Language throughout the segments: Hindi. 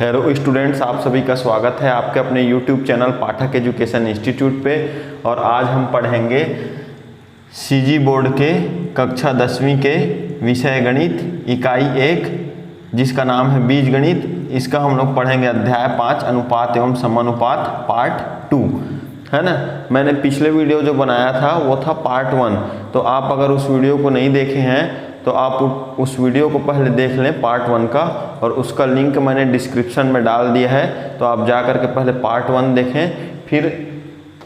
हेलो स्टूडेंट्स, आप सभी का स्वागत है आपके अपने यूट्यूब चैनल पाठक एजुकेशन इंस्टीट्यूट पे। और आज हम पढ़ेंगे सीजी बोर्ड के कक्षा 10वीं के विषय गणित इकाई 1 जिसका नाम है बीजगणित। इसका हम लोग पढ़ेंगे अध्याय 5 अनुपात एवं समानुपात पार्ट 2, है ना। मैंने पिछले वीडियो जो बनाया था वो था पार्ट 1, तो आप अगर उस वीडियो को नहीं देखे हैं तो आप उस वीडियो को पहले देख लें पार्ट 1 का, और उसका लिंक मैंने डिस्क्रिप्शन में डाल दिया है, तो आप जा कर के पहले पार्ट 1 देखें, फिर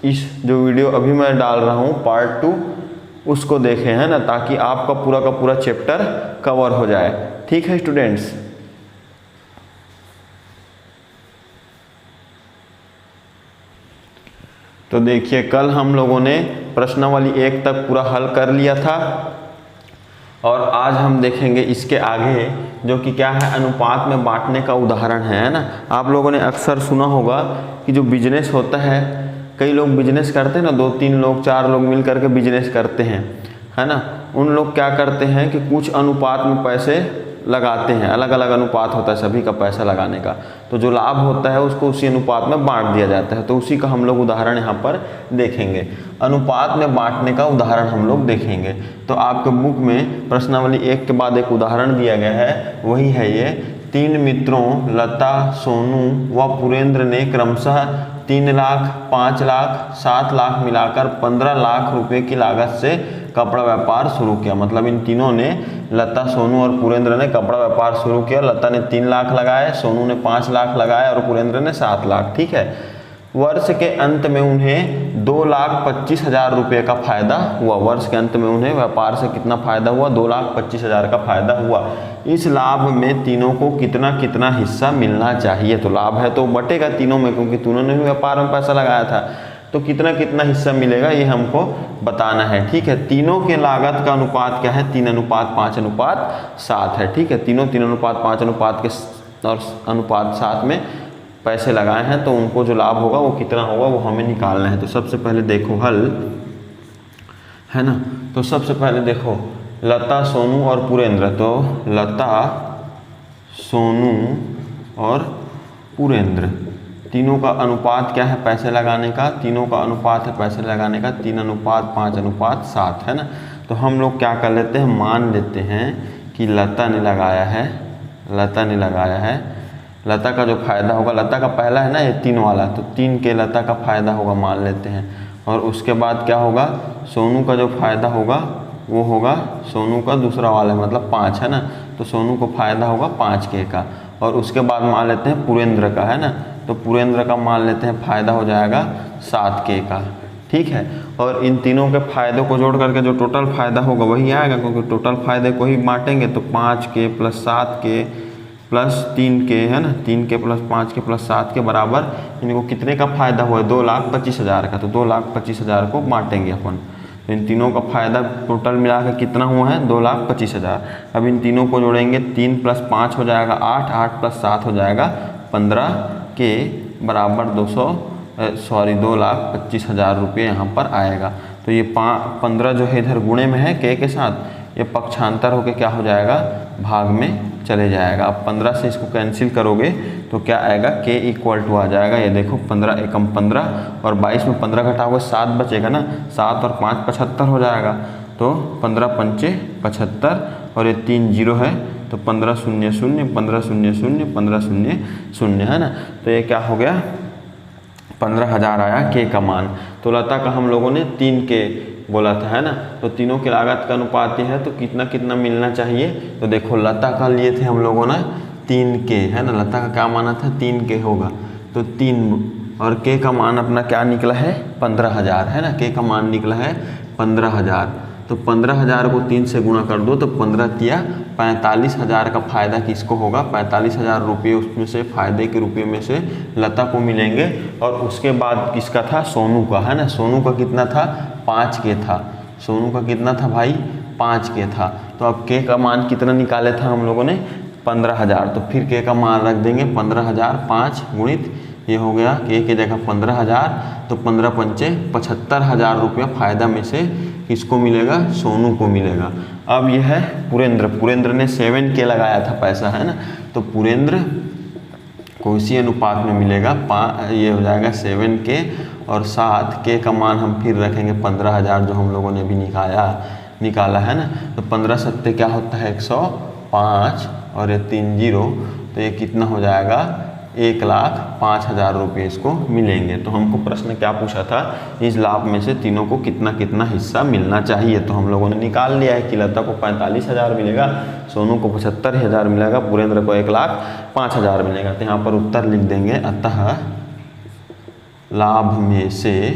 इस जो वीडियो अभी मैं डाल रहा हूँ पार्ट 2 उसको देखें, है ना, ताकि आपका पूरा का पूरा चैप्टर कवर हो जाए। ठीक है स्टूडेंट्स। तो देखिए, कल हम लोगों ने प्रश्नावली 1 तक पूरा हल कर लिया था, और आज हम देखेंगे इसके आगे जो कि क्या है, अनुपात में बांटने का उदाहरण है ना। आप लोगों ने अक्सर सुना होगा कि जो बिजनेस होता है, कई लोग बिजनेस करते हैं ना, 2-3 लोग 4 लोग मिल करके बिजनेस करते हैं, है ना। उन लोग क्या करते हैं कि कुछ अनुपात में पैसे लगाते हैं, अलग अलग अनुपात होता है सभी का पैसा लगाने का, तो जो लाभ होता है उसको उसी अनुपात में बांट दिया जाता है। तो उसी का हम लोग उदाहरण यहाँ पर देखेंगे, अनुपात में बांटने का उदाहरण हम लोग देखेंगे। तो आपके बुक में प्रश्नावली 1 के बाद एक उदाहरण दिया गया है, वही है ये। 3 मित्रों लता, सोनू व पुरेंद्र ने क्रमशः 3 लाख, 5 लाख, 7 लाख मिलाकर 15 लाख रुपए की लागत से कपड़ा व्यापार शुरू किया। मतलब इन तीनों ने, लता, सोनू और पुरेंद्र ने कपड़ा व्यापार शुरू किया। लता ने 3 लाख लगाए, सोनू ने 5 लाख लगाए और पुरेंद्र ने 7 लाख। ठीक है। वर्ष के अंत में उन्हें 2,25,000 रुपये का फायदा हुआ। वर्ष के अंत में उन्हें व्यापार से कितना फायदा हुआ? 2,25,000 का फायदा हुआ। इस लाभ में तीनों को कितना कितना हिस्सा मिलना चाहिए? तो लाभ है तो बटेगा तीनों में, क्योंकि तीनों ने भी व्यापार में पैसा लगाया था, तो कितना कितना हिस्सा मिलेगा ये हमको बताना है। ठीक है। तीनों के लागत का अनुपात क्या है? 3:5:7 है। ठीक है। तीनों 3:5 के और अनुपात 7 में पैसे लगाए हैं, तो उनको जो लाभ होगा वो कितना होगा वो हमें निकालना है। तो सबसे पहले देखो हल, है ना। तो सबसे पहले देखो लता, सोनू और पुरेंद्र। तो लता, सोनू और पुरेंद्र तीनों का अनुपात क्या है पैसे लगाने का? तीनों का अनुपात है पैसे लगाने का 3:5:7, है ना। तो हम लोग क्या कर लेते हैं, मान लेते हैं कि लता ने लगाया है, लता का जो फायदा होगा, लता का पहला है ना ये 3 वाला, तो 3 के लता का फायदा होगा मान लेते हैं। और उसके बाद क्या होगा, सोनू का जो फायदा होगा वो होगा सोनू का दूसरा वाला, मतलब 5, है ना। तो सोनू को फायदा होगा 5 के का। और उसके बाद मान लेते हैं पुरेंद्र का, है ना। तो पुरेंद्र का मान लेते हैं फायदा हो जाएगा 7 के का। ठीक है। और इन तीनों के फायदों को जोड़ करके जो टोटल फायदा होगा वही आएगा, क्योंकि टोटल फायदे को ही बांटेंगे। तो 5 के प्लस 7 के प्लस 3 के, है ना, 3 के प्लस 5 के प्लस 7 के बराबर इनको कितने का फायदा हुआ है? 2,25,000 का। तो 2,25,000 को बांटेंगे अपन। तो इन तीनों का फायदा टोटल मिला के कितना हुआ है? 2,25,000। अब इन तीनों को जोड़ेंगे, 3 + 5 हो जाएगा 8, 8 + 7 हो जाएगा 15 के बराबर 2,25,000 रुपये यहाँ पर आएगा। तो ये 15 जो है इधर गुणे में है के साथ, ये पक्षांतर होके क्या हो जाएगा, भाग में चले जाएगा। अब 15 से इसको कैंसिल करोगे तो क्या आएगा, के = आ जाएगा। ये देखो 15 एकम 15 और 22 में 15 घटाओगे 7 बचेगा ना, 7 और 5 75 हो जाएगा। तो 15 × 5 = 75 और ये 3 0 है, तो 15 0 0 15 0 0 15 0 0, है ना। तो ये क्या हो गया, 15,000 आया के का मान। तो लता का हम लोगों ने 3 के बोला था, है ना। तो तीनों की लागत का अनुपात है, तो कितना कितना मिलना चाहिए? तो देखो लता का लिए थे हम लोगों ने 3 के, है ना। लता का क्या माना था? 3 के होगा, तो 3 और के का मान अपना क्या निकला है? 15,000, है ना। के का मान निकला है 15,000। तो 15,000 को 3 से गुणा कर दो, तो 15 तिया 45,000 का फायदा किसको होगा? 45,000 रुपये उसमें से फायदे के रुपये में से लता को मिलेंगे। और उसके बाद किसका था? सोनू का, है ना। सोनू का कितना था? 5 के था। सोनू का कितना था भाई? 5 के था। तो अब के का मान कितना निकाले था हम लोगों ने? 15,000। तो फिर के का मान रख देंगे 15,000, 5 गुणित ये हो गया के जगह 15,000, तो 15 × 5 = 75,000 रुपया फायदा में से किसको मिलेगा? सोनू को मिलेगा। अब यह है पुरेंद्र ने 7 के लगाया था पैसा, है ना। तो पुरेंद्र उसी अनुपात में मिलेगा। ये हो जाएगा 7K और 7K का मान हम फिर रखेंगे 15,000 जो हम लोगों ने भी निकाला है ना। तो 15 सत्ते क्या होता है 105 और ये 3 0, तो ये कितना हो जाएगा 1,05,000 रुपये इसको मिलेंगे। तो हमको प्रश्न क्या पूछा था, इस लाभ में से तीनों को कितना कितना हिस्सा मिलना चाहिए। तो हम लोगों ने निकाल लिया है कि लता को 45,000 मिलेगा, सोनू को 75,000 मिलेगा, पुरेंद्र को 1,05,000 मिलेगा। तो यहाँ पर उत्तर लिख देंगे, अतः लाभ में से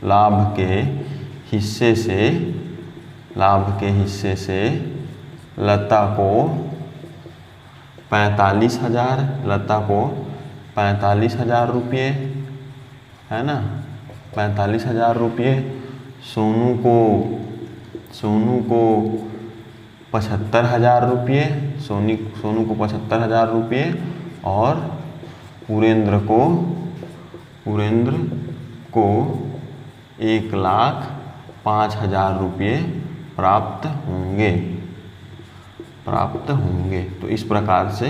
लाभ के हिस्से से लता को 45,000 रुपये है ना, 45,000 रुपये। सोनू को 75,000 रुपये, सोनू को 75,000 रुपये और पुरेंद्र को 1,05,000 रुपये प्राप्त होंगे। तो इस प्रकार से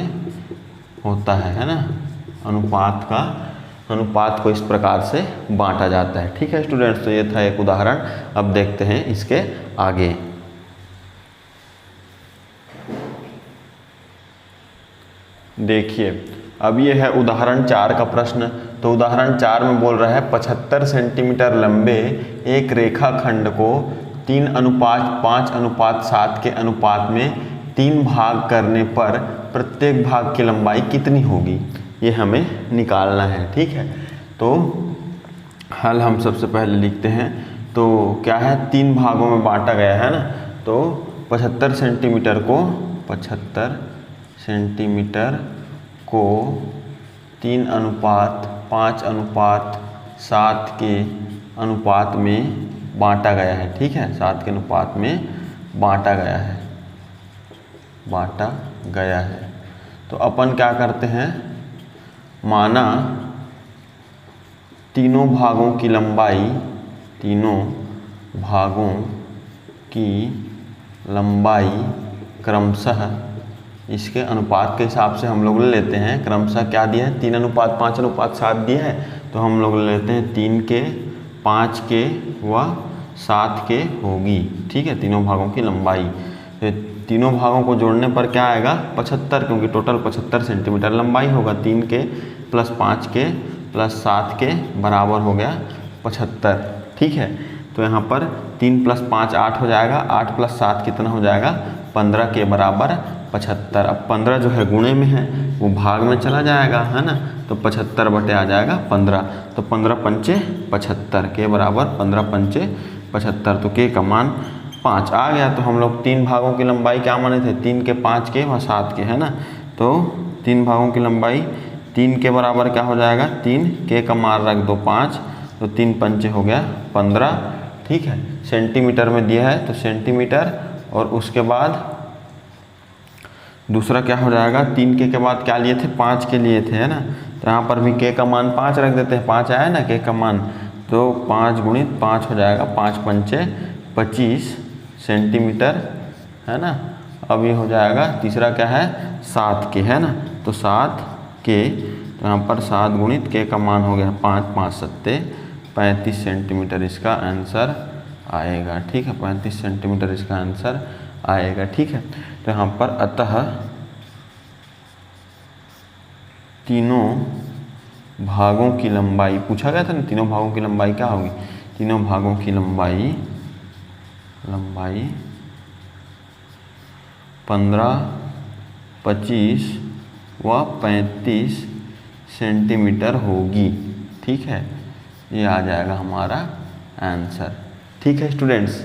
होता है ना, अनुपात को इस प्रकार से बांटा जाता है। ठीक है स्टूडेंट्स, तो ये था एक उदाहरण। अब देखते हैं इसके आगे। देखिए अब ये है उदाहरण 4 का प्रश्न। तो उदाहरण 4 में बोल रहा है 75 सेंटीमीटर लंबे एक रेखाखंड को 3:5:7 के अनुपात में 3 भाग करने पर प्रत्येक भाग की लंबाई कितनी होगी, ये हमें निकालना है। ठीक है, तो हल हम सबसे पहले लिखते हैं। तो क्या है, 3 भागों में बांटा गया है ना। तो 75 सेंटीमीटर को 3:5:7 के अनुपात में बांटा गया है। ठीक है, 7 के अनुपात में बांटा गया है। तो अपन क्या करते हैं, माना तीनों भागों की लंबाई क्रमशः इसके अनुपात के हिसाब से हम लोग ले लेते हैं। क्रमशः क्या दिया है, 3:5:7 दिया है, तो हम लोग ले लेते हैं 3K, 5K व 7K होगी। ठीक है, तीनों भागों की लंबाई। तो तीनों भागों को जोड़ने पर क्या आएगा 75, क्योंकि टोटल 75 सेंटीमीटर लंबाई होगा। 3K + 5K + 7K बराबर हो गया 75। ठीक है, तो यहाँ पर 3 + 5 8 हो जाएगा, 8 + 7 कितना हो जाएगा 15 के बराबर 75। अब 15 जो है गुणे में है, वो भाग में चला जाएगा है ना। तो 75 बटे आ जाएगा 15। तो 15 पंचे 75 के बराबर 15 पंचे 75। तो के का मान 5 आ गया। तो हम लोग 3 भागों की लंबाई क्या माने थे, 3K, 5K व 7K है ना। तो 3 भागों की लंबाई 3 के बराबर क्या हो जाएगा 3K का मान रख दो 5, तो 3 पंचे हो गया 15। ठीक है, सेंटीमीटर में दिया है तो सेंटीमीटर, और उसके बाद दूसरा क्या हो जाएगा 3K के बाद क्या लिए थे 5 के लिए थे है ना। तो यहाँ पर भी K का मान 5 रख देते हैं, 5 आया ना K का मान। तो 5 × 5 हो जाएगा, 5 पंचे 25 सेंटीमीटर है ना। अब ये हो जाएगा, तीसरा क्या है 7K है ना। तो 7K, तो यहाँ पर 7 × K का मान हो गया 5, 5 सत्ते 35 सेंटीमीटर इसका आंसर आएगा। ठीक है, 35 सेंटीमीटर इसका आंसर आएगा। ठीक है, तो यहाँ पर अतः तीनों भागों की लंबाई पूछा गया था ना, तीनों भागों की लंबाई क्या होगी, तीनों भागों की लंबाई 15, 25 व 35 सेंटीमीटर होगी। ठीक है, ये आ जाएगा हमारा आंसर। ठीक है स्टूडेंट्स,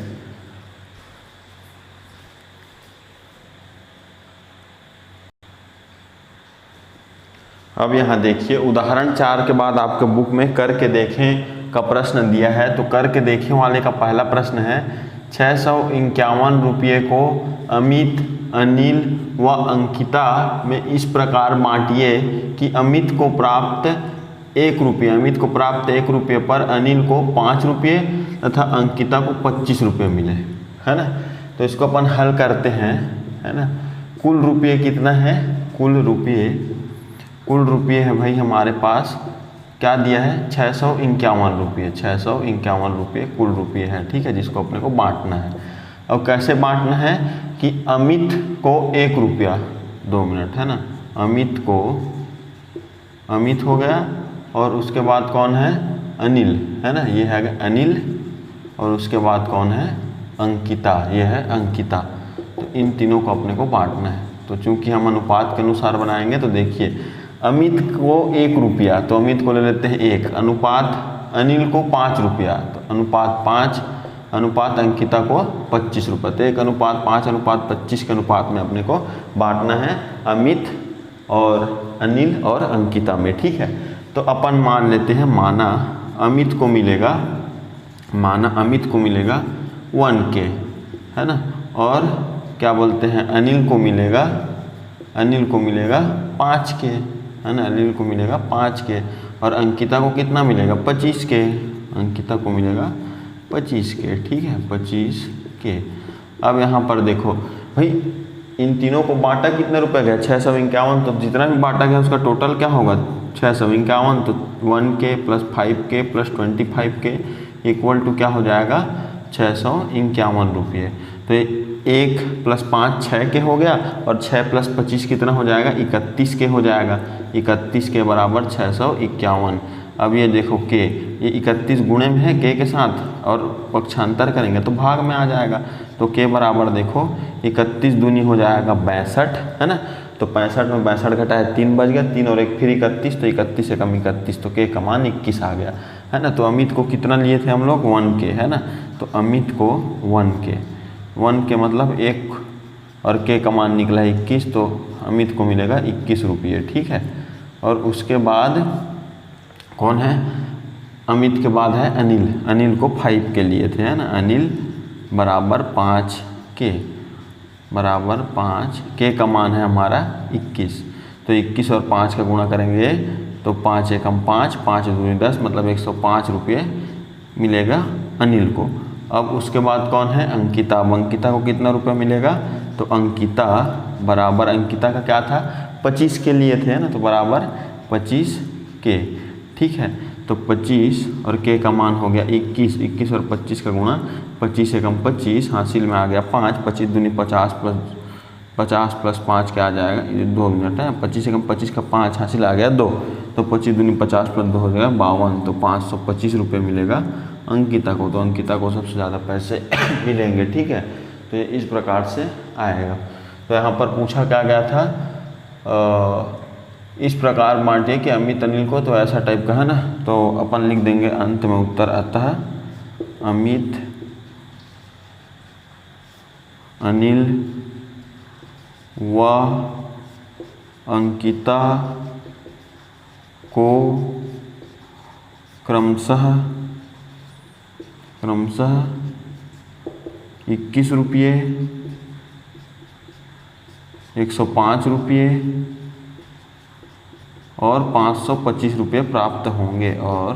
अब यहाँ देखिए उदाहरण 4 के बाद आपके बुक में करके देखें का प्रश्न दिया है। तो करके देखें वाले का पहला प्रश्न है 651 रुपये को अमित, अनिल व अंकिता में इस प्रकार बांटिए कि अमित को प्राप्त 1 रुपये पर अनिल को 5 रुपये तथा अंकिता को 25 रुपये मिले है ना। तो इसको अपन हल करते हैं है ना। कुल रुपये कितना है, कुल रुपये कुल रुपये है भाई हमारे पास, क्या दिया है 651 रुपये, 651 रुपये कुल रुपये है, ठीक है, जिसको अपने को बांटना है। अब कैसे बांटना है कि अमित को 1 रुपया, 2 मिनट है ना, अमित हो गया, और उसके बाद कौन है अनिल, है ना, ये है अनिल, और उसके बाद कौन है अंकिता, ये है अंकिता। तो इन तीनों को अपने को बांटना है। तो चूंकि हम अनुपात के अनुसार बनाएंगे, तो देखिए अमित को 1 रुपया, तो अमित को ले लेते हैं 1, अनुपात अनिल को 5 रुपया, तो अनुपात 5, अनुपात अंकिता को 25 रुपये। तो 1:5:25 के अनुपात में अपने को बांटना है अमित और अनिल और अंकिता में, ठीक है। तो अपन मान लेते हैं, माना अमित को मिलेगा 1K, है ना, और क्या बोलते हैं अनिल को मिलेगा 5K, है ना, अनिल को मिलेगा 5K, और अंकिता को कितना मिलेगा 25K, अंकिता को मिलेगा 25K, ठीक है, 25K। अब यहाँ पर देखो भाई इन तीनों को बांटा कितने रुपए गया 651, तो जितना भी बांटा गया उसका टोटल क्या होगा 651, तो 1K + 5K + 25K equal to क्या हो जाएगा 651 रुपये। तो 1 + 5 6K हो गया, और 6 + 25 कितना हो जाएगा 31K हो जाएगा, 31K बराबर 651। अब ये देखो K, ये 31 गुणे में है K के साथ, और पक्षांतर करेंगे तो भाग में आ जाएगा। तो K बराबर देखो 31 दूनी हो जाएगा 62, है ना, तो 65 में 62 घटाए 3 बच गया, 3 और 1 फिर 31, तो 31 से कम 31, तो K का मान 21 आ गया, है ना। तो अमित को कितना लिए थे हम लोग 1K, है ना, तो अमित को 1K मतलब 1 और K का मान निकला 21, तो अमित को मिलेगा 21 रुपये, ठीक है। और उसके बाद कौन है अमित के बाद है अनिल को 5K लिए थे, है ना, अनिल बराबर 5K बराबर 5K का मान है हमारा 21, तो 21 और 5 का गुणा करेंगे तो 5 एकम 5, 5 दूनी 10, मतलब 105 रुपये मिलेगा अनिल को। अब उसके बाद कौन है अंकिता, अब अंकिता को कितना रुपया मिलेगा, तो अंकिता बराबर, अंकिता का क्या था 25K लिए थे, ना, तो बराबर 25K, ठीक है। तो 25 और K का मान हो गया 21, 21 और 25 का गुणा, 25 एकम 25, हासिल में आ गया 5, 25 दूनी 50 + 5 क्या आ जाएगा, ये 2 मिनट है, 25 एकम 25 का 5 हासिल आ गया 2, तो 25 दूनी 50 + 2 हो जाएगा 52, तो 525 रुपये मिलेगा अंकिता को। तो अंकिता को सबसे ज़्यादा पैसे मिलेंगे, ठीक है। तो ये इस प्रकार से आएगा। तो यहाँ पर पूछा क्या गया था, इस प्रकार बांटिए कि अमित अनिल को, तो ऐसा टाइप का है ना, तो अपन लिख देंगे अंत में उत्तर आता है अमित अनिल व अंकिता को क्रमशः 21 रुपये, 105 रुपये और 525 रुपये प्राप्त होंगे, और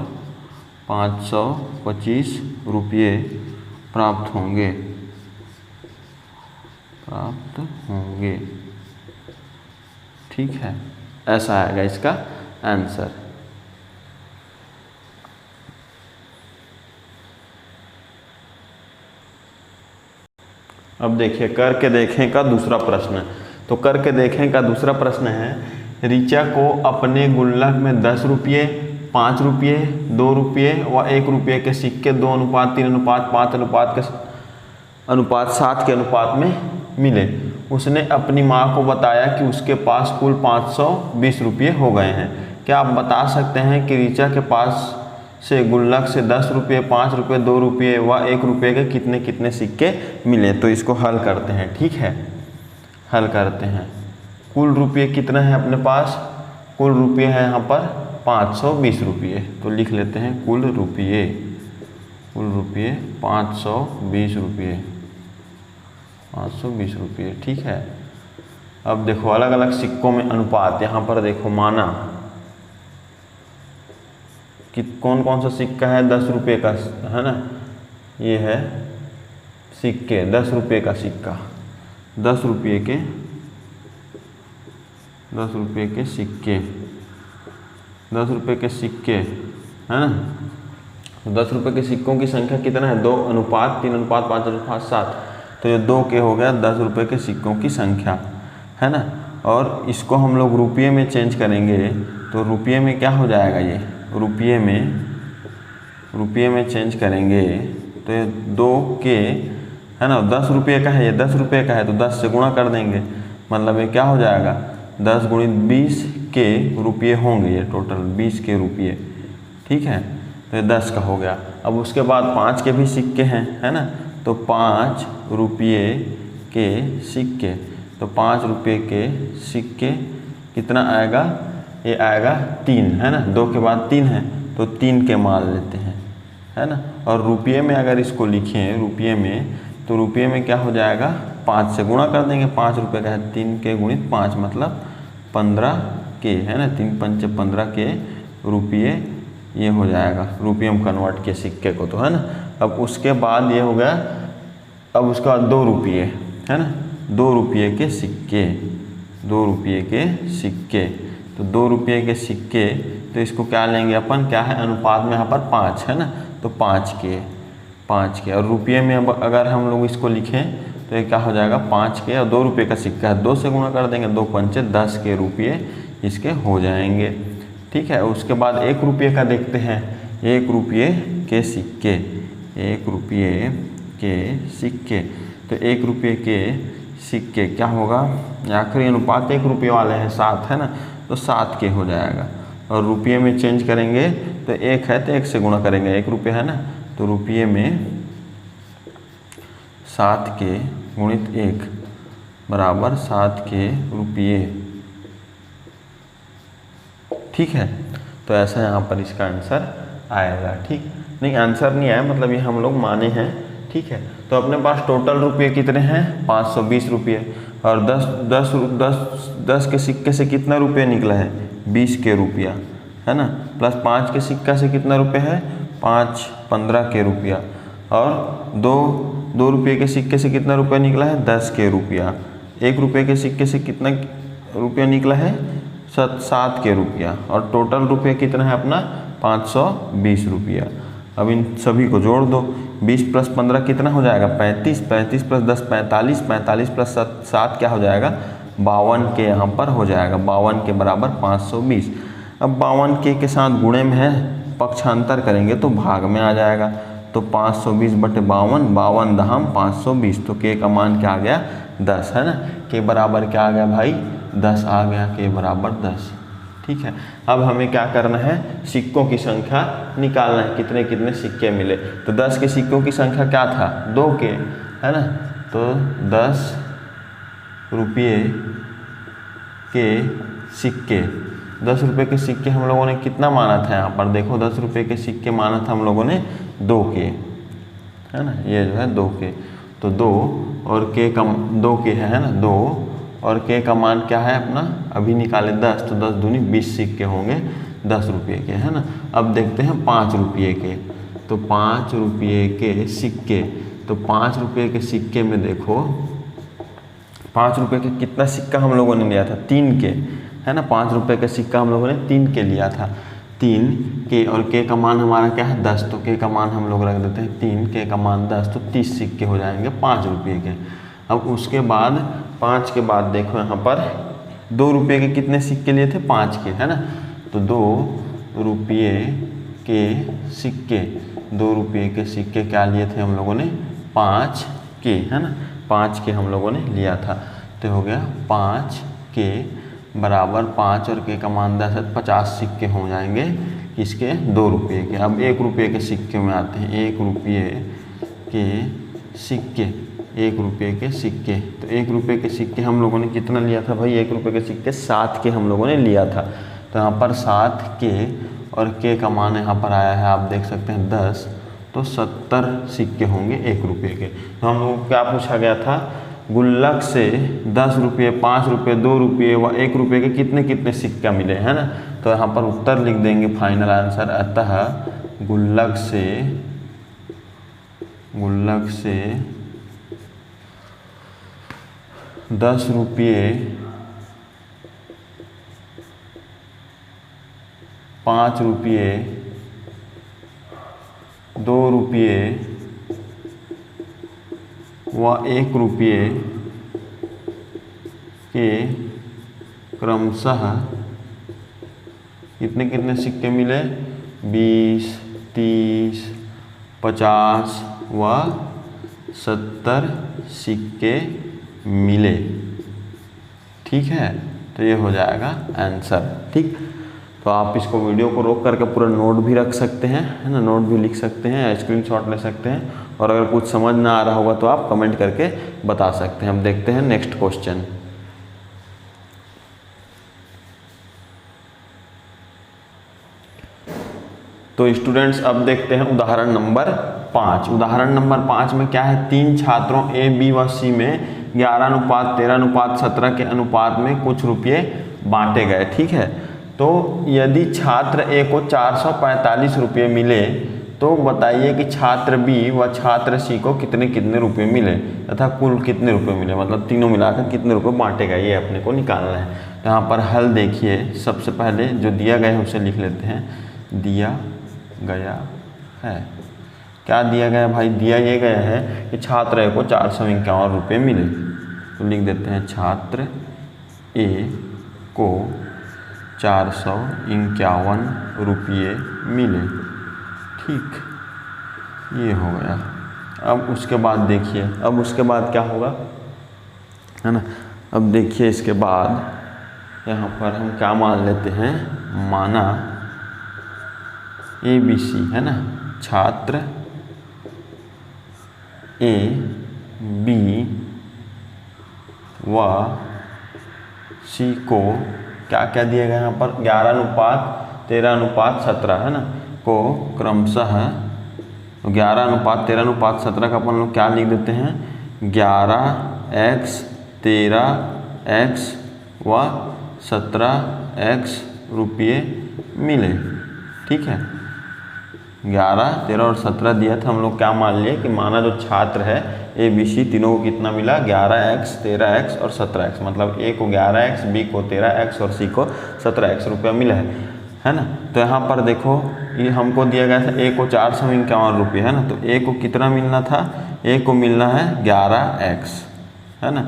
525 रुपये प्राप्त होंगे, ठीक है। ऐसा आएगा इसका आंसर। अब देखिए करके देखें का दूसरा प्रश्न। तो करके देखें का दूसरा प्रश्न है, ऋचा को अपने गुल्लक में 10 रुपये, 5 रुपये, 2 रुपये व 1 रुपये के सिक्के 2:3:5:7 के अनुपात में मिले। उसने अपनी माँ को बताया कि उसके पास कुल 520 रुपये हो गए हैं। क्या आप बता सकते हैं कि ऋचा के पास से गुल्लक से 10 रुपये, 5 रुपये, 2 रुपये व 1 रुपये के कितने कितने सिक्के मिले। तो इसको हल करते हैं, ठीक है, हल करते हैं। कुल रुपये कितना है अपने पास, कुल रुपये है यहाँ पर 520 रुपये, तो लिख लेते हैं कुल रुपये 520 रुपये, 520 रुपये, ठीक है। अब देखो अलग अलग सिक्कों में अनुपात, यहाँ पर देखो माना कि कौन कौन सा सिक्का है 10 रुपये का, है ना, ये है सिक्के 10 रुपये का सिक्का, 10 रुपये के 10 रुपये के सिक्के, 10 रुपये के सिक्के है ना। तो 10 रुपये के सिक्कों की संख्या कितना है? 2 अनुपात 3 अनुपात 5 अनुपात 7। तो ये 2 के हो गया 10 रुपये के सिक्कों की संख्या है ना। और इसको हम लोग रुपये में चेंज करेंगे तो रुपये में क्या हो जाएगा? ये रुपये में चेंज करेंगे तो ये 2 के है ना, 10 रुपये का है, ये 10 रुपये का है तो 10 से गुणा कर देंगे, मतलब ये क्या हो जाएगा? 10 गुणित 20 के रुपये होंगे, ये टोटल 20 के रुपये, ठीक है। तो ये 10 का हो गया। अब उसके बाद 5 के भी सिक्के हैं है ना, तो 5 रुपये के सिक्के, तो 5 रुपये के सिक्के कितना आएगा? ये आएगा 3 है ना, 2 के बाद 3 है तो 3 के मान लेते हैं है ना। और रुपये में अगर इसको लिखें रुपये में, तो रुपये में क्या हो जाएगा? 5 से गुणा कर देंगे, 5 रुपये का है, 3 के गुणित 5 मतलब 15 के है ना, 3 पंचे 15 के रुपये ये हो जाएगा। रुपये में कन्वर्ट किए सिक्के को तो है ना। अब उसके बाद ये हो गया, अब उसके बाद 2 रुपये है ना, 2 रुपये के सिक्के, 2 रुपये के सिक्के, तो 2 रुपये के सिक्के, तो इसको क्या लेंगे अपन? क्या है? अनुपात में यहाँ पर 5 है ना, तो 5 के। और रुपये में अब अगर हम लोग इसको लिखें तो ये क्या हो जाएगा? 5 के, और 2 रुपये का सिक्का है, 2 से गुणा कर देंगे, 2 पंचे 10 के रुपये इसके हो जाएंगे, ठीक है। उसके बाद 1 रुपये का देखते हैं। 1 रुपये के सिक्के, 1 रुपये के सिक्के, तो 1 रुपये के सिक्के क्या होगा? आखिरी अनुपात 1 रुपये वाले हैं 7 है ना, तो 7 के हो जाएगा। और रुपये में चेंज करेंगे तो 1 है तो 1 से गुणा करेंगे, 1 रुपये है ना, तो रुपये में 7 के गुणित 1 बराबर 7 के रुपये, ठीक है। तो ऐसा यहाँ पर इसका आंसर आएगा, ठीक नहीं, आंसर नहीं आया, मतलब ये हम लोग माने हैं, ठीक है। तो अपने पास टोटल रुपये कितने हैं? 520 रुपये। और 10 के सिक्के से कितना रुपये निकला है? 20 के रुपया है ना, प्लस 5 के सिक्का से कितना रुपये है? 15 के रुपया। और 2 रुपये के सिक्के से कितना रुपया निकला है? 10 के रुपया। 1 रुपये के सिक्के से कितना रुपया निकला है? 7 के रुपया। और टोटल रुपये कितना है अपना? 520 रुपया। अब इन सभी को जोड़ दो, 20 प्लस 15 कितना हो जाएगा? 35, 35 प्लस 10 45, 45 प्लस 7 क्या हो जाएगा? 52 के यहाँ पर हो जाएगा, 52 के बराबर 520। अब 52 के साथ गुणे में है, पक्षांतर करेंगे तो भाग में आ जाएगा, तो 520 बटे 52, 52 दहम 520, तो के का मान क्या आ गया? 10 है ना। के बराबर क्या आ गया भाई? 10 आ गया, के बराबर 10, ठीक है। अब हमें क्या करना है? सिक्कों की संख्या निकालना है, कितने कितने सिक्के मिले। तो 10 के सिक्कों की संख्या क्या था? 2 के है ना, तो 10 रुपये के सिक्के, 10 रुपये के सिक्के हम लोगों ने कितना माना था? यहाँ पर देखो 10 रुपये के सिक्के माना था हम लोगों ने 2 के है ना, ये जो है 2 के, तो 2 और के का 2 के है ना, 2 और के का मान क्या है अपना? अभी निकाले 10, तो 10 दूनी 20 सिक्के होंगे 10 रुपये के है ना। अब देखते हैं 5 रुपये के, तो 5 रुपये के सिक्के, तो 5 रुपये के सिक्के में देखो 5 रुपये के कितना सिक्का हम लोगों ने लिया था? 3 के है ना, 5 रुपये का सिक्का हम लोगों ने 3 के लिया था, 3 के, और के का मान हमारा क्या है? 10, तो के का मान हम लोग रख देते हैं 3, के का मान 10, तो 30 सिक्के हो जाएंगे 5 रुपये के। अब उसके बाद 5 के बाद देखो यहाँ पर 2 रुपये के कितने सिक्के लिए थे? 5 के है ना, तो 2 रुपये के सिक्के, 2 रुपये के सिक्के क्या लिए थे हम लोगों ने? 5 के है ना, 5 के हम लोगों ने लिया था, तो हो गया 5 के बराबर 5 और के का मान 10 है, 50 सिक्के हो जाएंगे इसके 2 रुपये के। अब 1 रुपये के सिक्के में आते हैं, 1 रुपये के सिक्के, 1 रुपये के सिक्के, तो 1 रुपये के सिक्के हम लोगों ने कितना लिया था भाई? 1 रुपये के सिक्के 7 के हम लोगों ने लिया था, तो यहाँ पर 7 के और के का मान यहाँ पर आया है, आप देख सकते हैं 10, तो 70 सिक्के होंगे 1 रुपये के। तो हम लोग क्या पूछा गया था? गुल्लक से 10 रुपये, 5 रुपये, 2 रुपये व 1 रुपये के कितने कितने सिक्का मिले है ना। तो यहाँ पर उत्तर लिख देंगे फाइनल आंसर, अतः गुल्लक से 10 रुपये 5 रुपये, 2 रुपये व 1 रुपये के क्रमशः कितने कितने सिक्के मिले? 20, 30, 50 व 70 सिक्के मिले। ठीक है, तो ये हो जाएगा आंसर। ठीक, तो आप इसको वीडियो को रोक करके पूरा नोट भी रख सकते हैं, है ना, नोट भी लिख सकते हैं, स्क्रीनशॉट ले सकते हैं, और अगर कुछ समझ ना आ रहा होगा तो आप कमेंट करके बता सकते हैं। हम देखते हैं नेक्स्ट क्वेश्चन। तो स्टूडेंट्स अब देखते हैं उदाहरण नंबर 5। उदाहरण नंबर 5 में क्या है? 3 छात्रों ए, बी व सी में 11:13:17 के अनुपात में कुछ रुपये बांटे गए। ठीक है, तो यदि छात्र ए को 445 रुपये मिले तो बताइए कि छात्र बी व छात्र सी को कितने कितने रुपये मिले तथा कुल कितने रुपये मिले, मतलब तीनों मिलाकर कितने रुपये बांटे गए, ये अपने को निकालना है। तो यहाँ पर हल देखिए, सबसे पहले जो दिया गया है उसे लिख लेते हैं। दिया गया है, क्या दिया गया भाई? दिया ये गया है कि छात्र ए को 451 रुपये मिले, तो लिख देते हैं छात्र ए को 451 रुपये मिले। ठीक, ये हो गया। अब उसके बाद देखिए, अब उसके बाद क्या होगा, है ना। अब देखिए इसके बाद यहाँ पर हम क्या मान लेते हैं, माना ए बी सी, है ना, छात्र ए बी व सी को क्या क्या दिया गया यहाँ पर? 11:13:17, है ना, को क्रमशः 11:13:17 का अपन लोग क्या लिख देते हैं? 11x, 13x व 17x रुपये मिले। ठीक है, 11, 13 और 17 दिया था, हम लोग क्या मान लिए कि माना जो छात्र है ए बी सी तीनों को कितना मिला? 11x, 13x और 17x, मतलब ए को 11x, बी को 13x और सी को 17x रुपया मिला है ना। तो यहाँ पर देखो, ये हमको दिया गया था ए को 451 रुपये, है ना, तो ए को कितना मिलना था? ए को मिलना है 11x, है ना।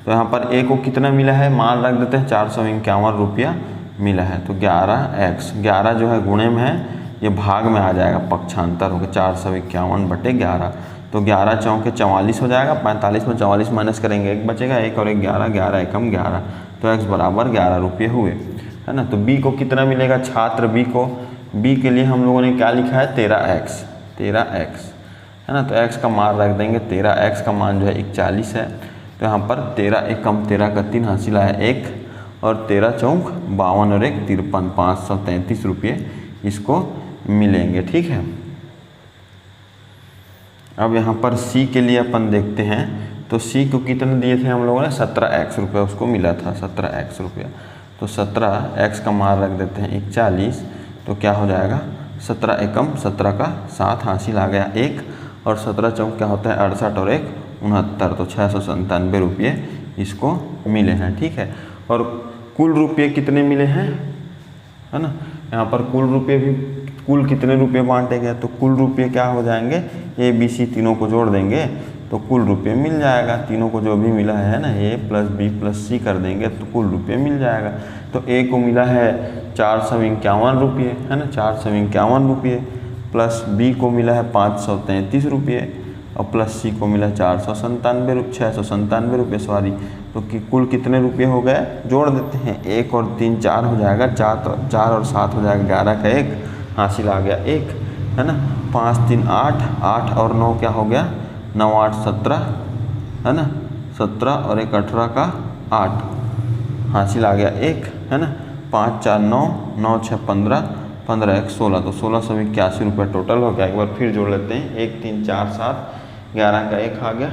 तो यहाँ पर ए को कितना मिला है? मान रख देते हैं 451 रुपया मिला है, तो 11x, 11 जो है गुणे में है, ये भाग में आ जाएगा, पक्षांतर होगा 451/11, तो 11 चौके 44 हो जाएगा, 45 में 44 माइनस करेंगे 1 बचेगा, 1 और 1 11, 11 एकम 11, तो x बराबर 11 रुपये हुए, है ना। तो b को कितना मिलेगा? छात्र b को, b के लिए हम लोगों ने क्या लिखा है? 13x, 13x, है ना, तो x का मान रख देंगे, 13x का मान जो है 41 है, तो यहाँ पर 13 एकम 13 का 3 हासिल आया 1, और 13 चौक 52 और 1 53, 533 रुपये इसको मिलेंगे। ठीक है, अब यहाँ पर C के लिए अपन देखते हैं, तो C को कितने दिए थे हम लोगों ने? 17x रुपया उसको मिला था, 17x रुपया, तो 17x का मान रख देते हैं 41, तो क्या हो जाएगा? 17 एकम 17 का 7 हासिल आ गया 1, और 17 चौक क्या होता है? 68 और 1 69, तो 697 रुपये इसको मिले हैं। ठीक है, और कुल रुपये कितने मिले हैं, है ना, यहाँ पर कुल रुपये भी, कुल कितने रुपये बांटे गए, तो कुल रुपये क्या हो जाएंगे? ए बी सी तीनों को जोड़ देंगे तो कुल रुपये मिल जाएगा, तीनों को जो भी मिला है ना, ए प्लस बी प्लस सी कर देंगे तो कुल रुपये मिल जाएगा। तो ए को मिला है 451 रुपये, है ना, 451 रुपये, प्लस बी को मिला है 533 रुपये, और प्लस सी को मिला 697 रुपये, सॉरी, तो कि कुल कितने रुपये हो गए? जोड़ देते हैं, 1 और 3 4 हो जाएगा, 4 और 7 हो जाएगा, 11 का 1 हासिल आ गया 1, है ना, 5 3 8, 8 और 9 क्या हो गया? 9 8 17, है ना, 17 और 1 18 का 8 हासिल आ गया 1, है ना, 5 4 9, 9 6 15, 15 1 16, तो 1681 रुपये टोटल हो गया। एक बार फिर जोड़ लेते हैं, 1 3 4 7, 11 का 1 आ गया,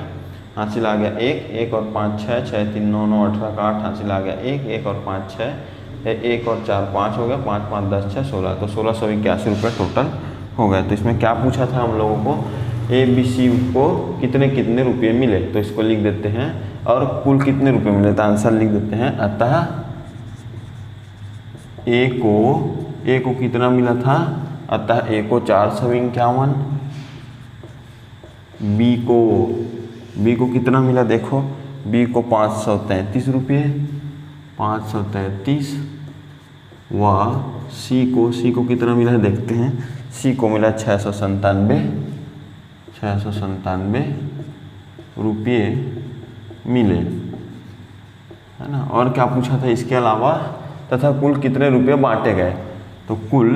हासिल आ गया 1, 1 और 5 6, 6 3 9, 9 18 का 8 हासिल आ गया 1, 1 और 5 6, 1 और 4 5 हो गया, 5 5 10 6 16, तो 1681 रुपये टोटल हो गए। तो इसमें क्या पूछा था हम लोगों को? ए बी सी को कितने कितने रुपये मिले, तो इसको लिख देते हैं, और कुल कितने रुपये मिले, तो आंसर लिख देते हैं। अतः ए को ए को कितना मिला था, अतः ए को 451, बी को कितना मिला देखो, बी को 533 रुपये, 533, व सी को कितना मिला है देखते हैं, सी को मिला 697 रुपये मिले, है ना। और क्या पूछा था इसके अलावा, तथा कुल कितने रुपये बांटे गए, तो कुल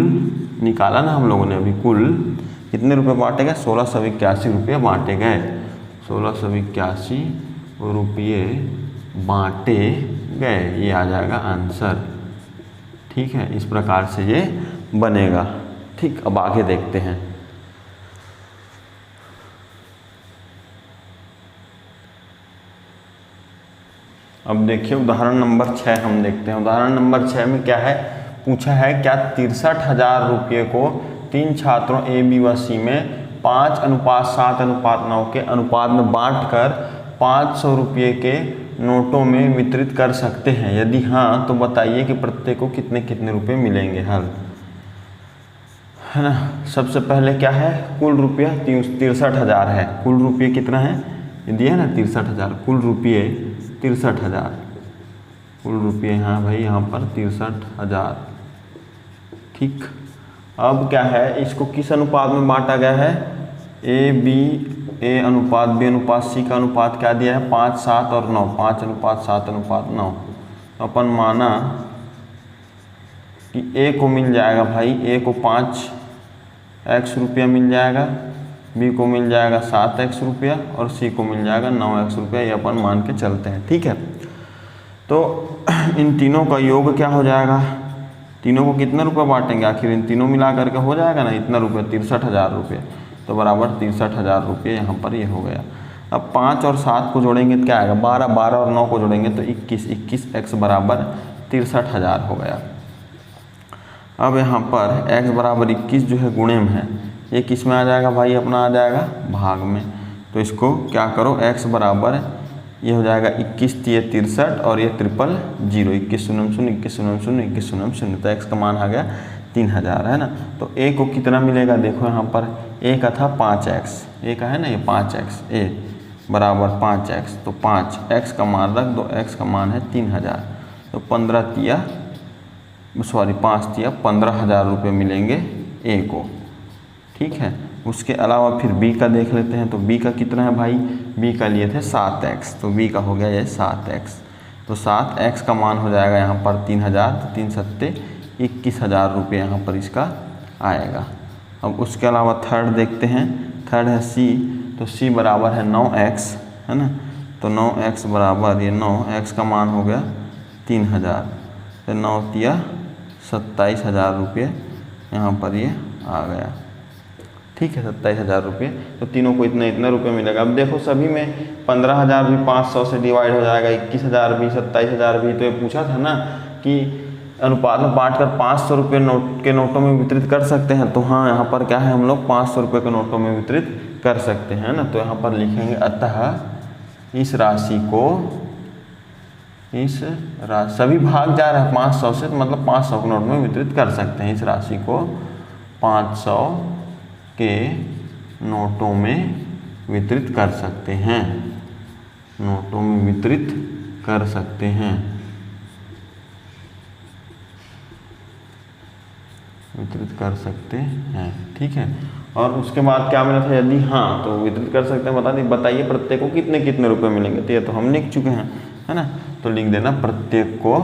निकाला ना हम लोगों ने अभी, कुल कितने रुपये बांटे गए, 1681 रुपये बांटे गए, 1681 रुपये बांटे गए, ये आ जाएगा आंसर। ठीक है, इस प्रकार से ये बनेगा। ठीक, अब आगे देखते हैं। अब देखिए उदाहरण नंबर 6 हम देखते हैं। उदाहरण नंबर 6 में क्या है, पूछा है क्या 63,000 रुपये को 3 छात्रों ए बी व सी में 5:7:9 के अनुपात में बांटकर 500 रुपये के नोटों में वितरित कर सकते हैं, यदि हाँ तो बताइए कि प्रत्येक को कितने कितने रुपये मिलेंगे। हल है ना। सबसे पहले क्या है, कुल रुपया 63,000 है, कुल रुपये कितना है, ये दिया है ना 63,000, कुल रुपये 63,000, कुल रुपये, हाँ भाई यहाँ पर 63,000। ठीक, अब क्या है, इसको किस अनुपात में बांटा गया है, ए अनुपात बी अनुपात सी का अनुपात क्या दिया है, 5, 7 और 9, 5:7:9। तो अपन माना कि ए को मिल जाएगा भाई, ए को 5x रुपया मिल जाएगा, बी को मिल जाएगा 7x रुपया और सी को मिल जाएगा 9x रुपया, ये अपन मान के चलते हैं। ठीक है, तो इन तीनों का योग क्या हो जाएगा, तीनों को कितना रुपये बांटेंगे, आखिर इन तीनों मिला करके हो जाएगा ना इतना रुपये, 63,000 रुपये, तो बराबर 63,000 रुपये यहाँ पर ये हो गया। अब 5 और 7 को जोड़ेंगे तो क्या आएगा, 12, 12 और 9 को जोड़ेंगे तो 21 बराबर 63,000 हो गया। अब यहाँ पर x बराबर 21 जो है गुणे में है, ये किस में आ जाएगा भाई, अपना आ जाएगा भाग में। तो इसको क्या करो, x बराबर ये हो जाएगा 21 × 63 और ये 000, 21 0 0 21 0 0 21 0 0, तो x का मान आ गया 3000, है ना। तो a को कितना मिलेगा, देखो यहाँ पर a का था 5x, a का है ना ये 5x, a बराबर 5x, तो 5x का मान रख दो, x का मान है 3000, तो 5 तिया 15,000 रुपये मिलेंगे a को। ठीक है, उसके अलावा फिर b का देख लेते हैं, तो b का कितना है भाई, b का लिए थे 7x, तो b का हो गया ये 7x, तो 7x का मान हो जाएगा यहाँ पर 3000, तो 3 7 21,000 रुपये यहाँ पर इसका आएगा। अब उसके अलावा थर्ड देखते हैं, थर्ड है c, तो c बराबर है 9x, है ना, तो 9x बराबर ये 9x का मान हो गया 3000, तो 9 तिया 27,000 रुपये यहाँ पर ये आ गया। ठीक है, 27,000 रुपये, तो तीनों को इतना रुपये मिलेगा। अब देखो सभी में 15,000 भी 500 से डिवाइड हो जाएगा, 21,000 भी 27,000 भी, तो ये पूछा था ना कि अनुपात में बांटकर 500 रुपये के नोटों में वितरित कर सकते हैं, तो हाँ यहाँ पर क्या है, हम लोग 500 रुपये के नोटों में वितरित कर सकते हैं ना। तो यहाँ पर लिखेंगे अतः इस राशि को, सभी भाग जा रहा है 500 से, तो मतलब 500 के नोट में वितरित कर सकते हैं, इस राशि को 500 के नोटों में वितरित कर सकते हैं, नोटों में वितरित कर सकते हैं, वितरित कर सकते हैं। ठीक है, और उसके बाद क्या मिला था, यदि हाँ तो वितरित कर सकते हैं, बताइए प्रत्येक को कितने कितने रुपए मिलेंगे, तो ये तो हम लिख चुके हैं, है ना। तो लिख देना प्रत्येक को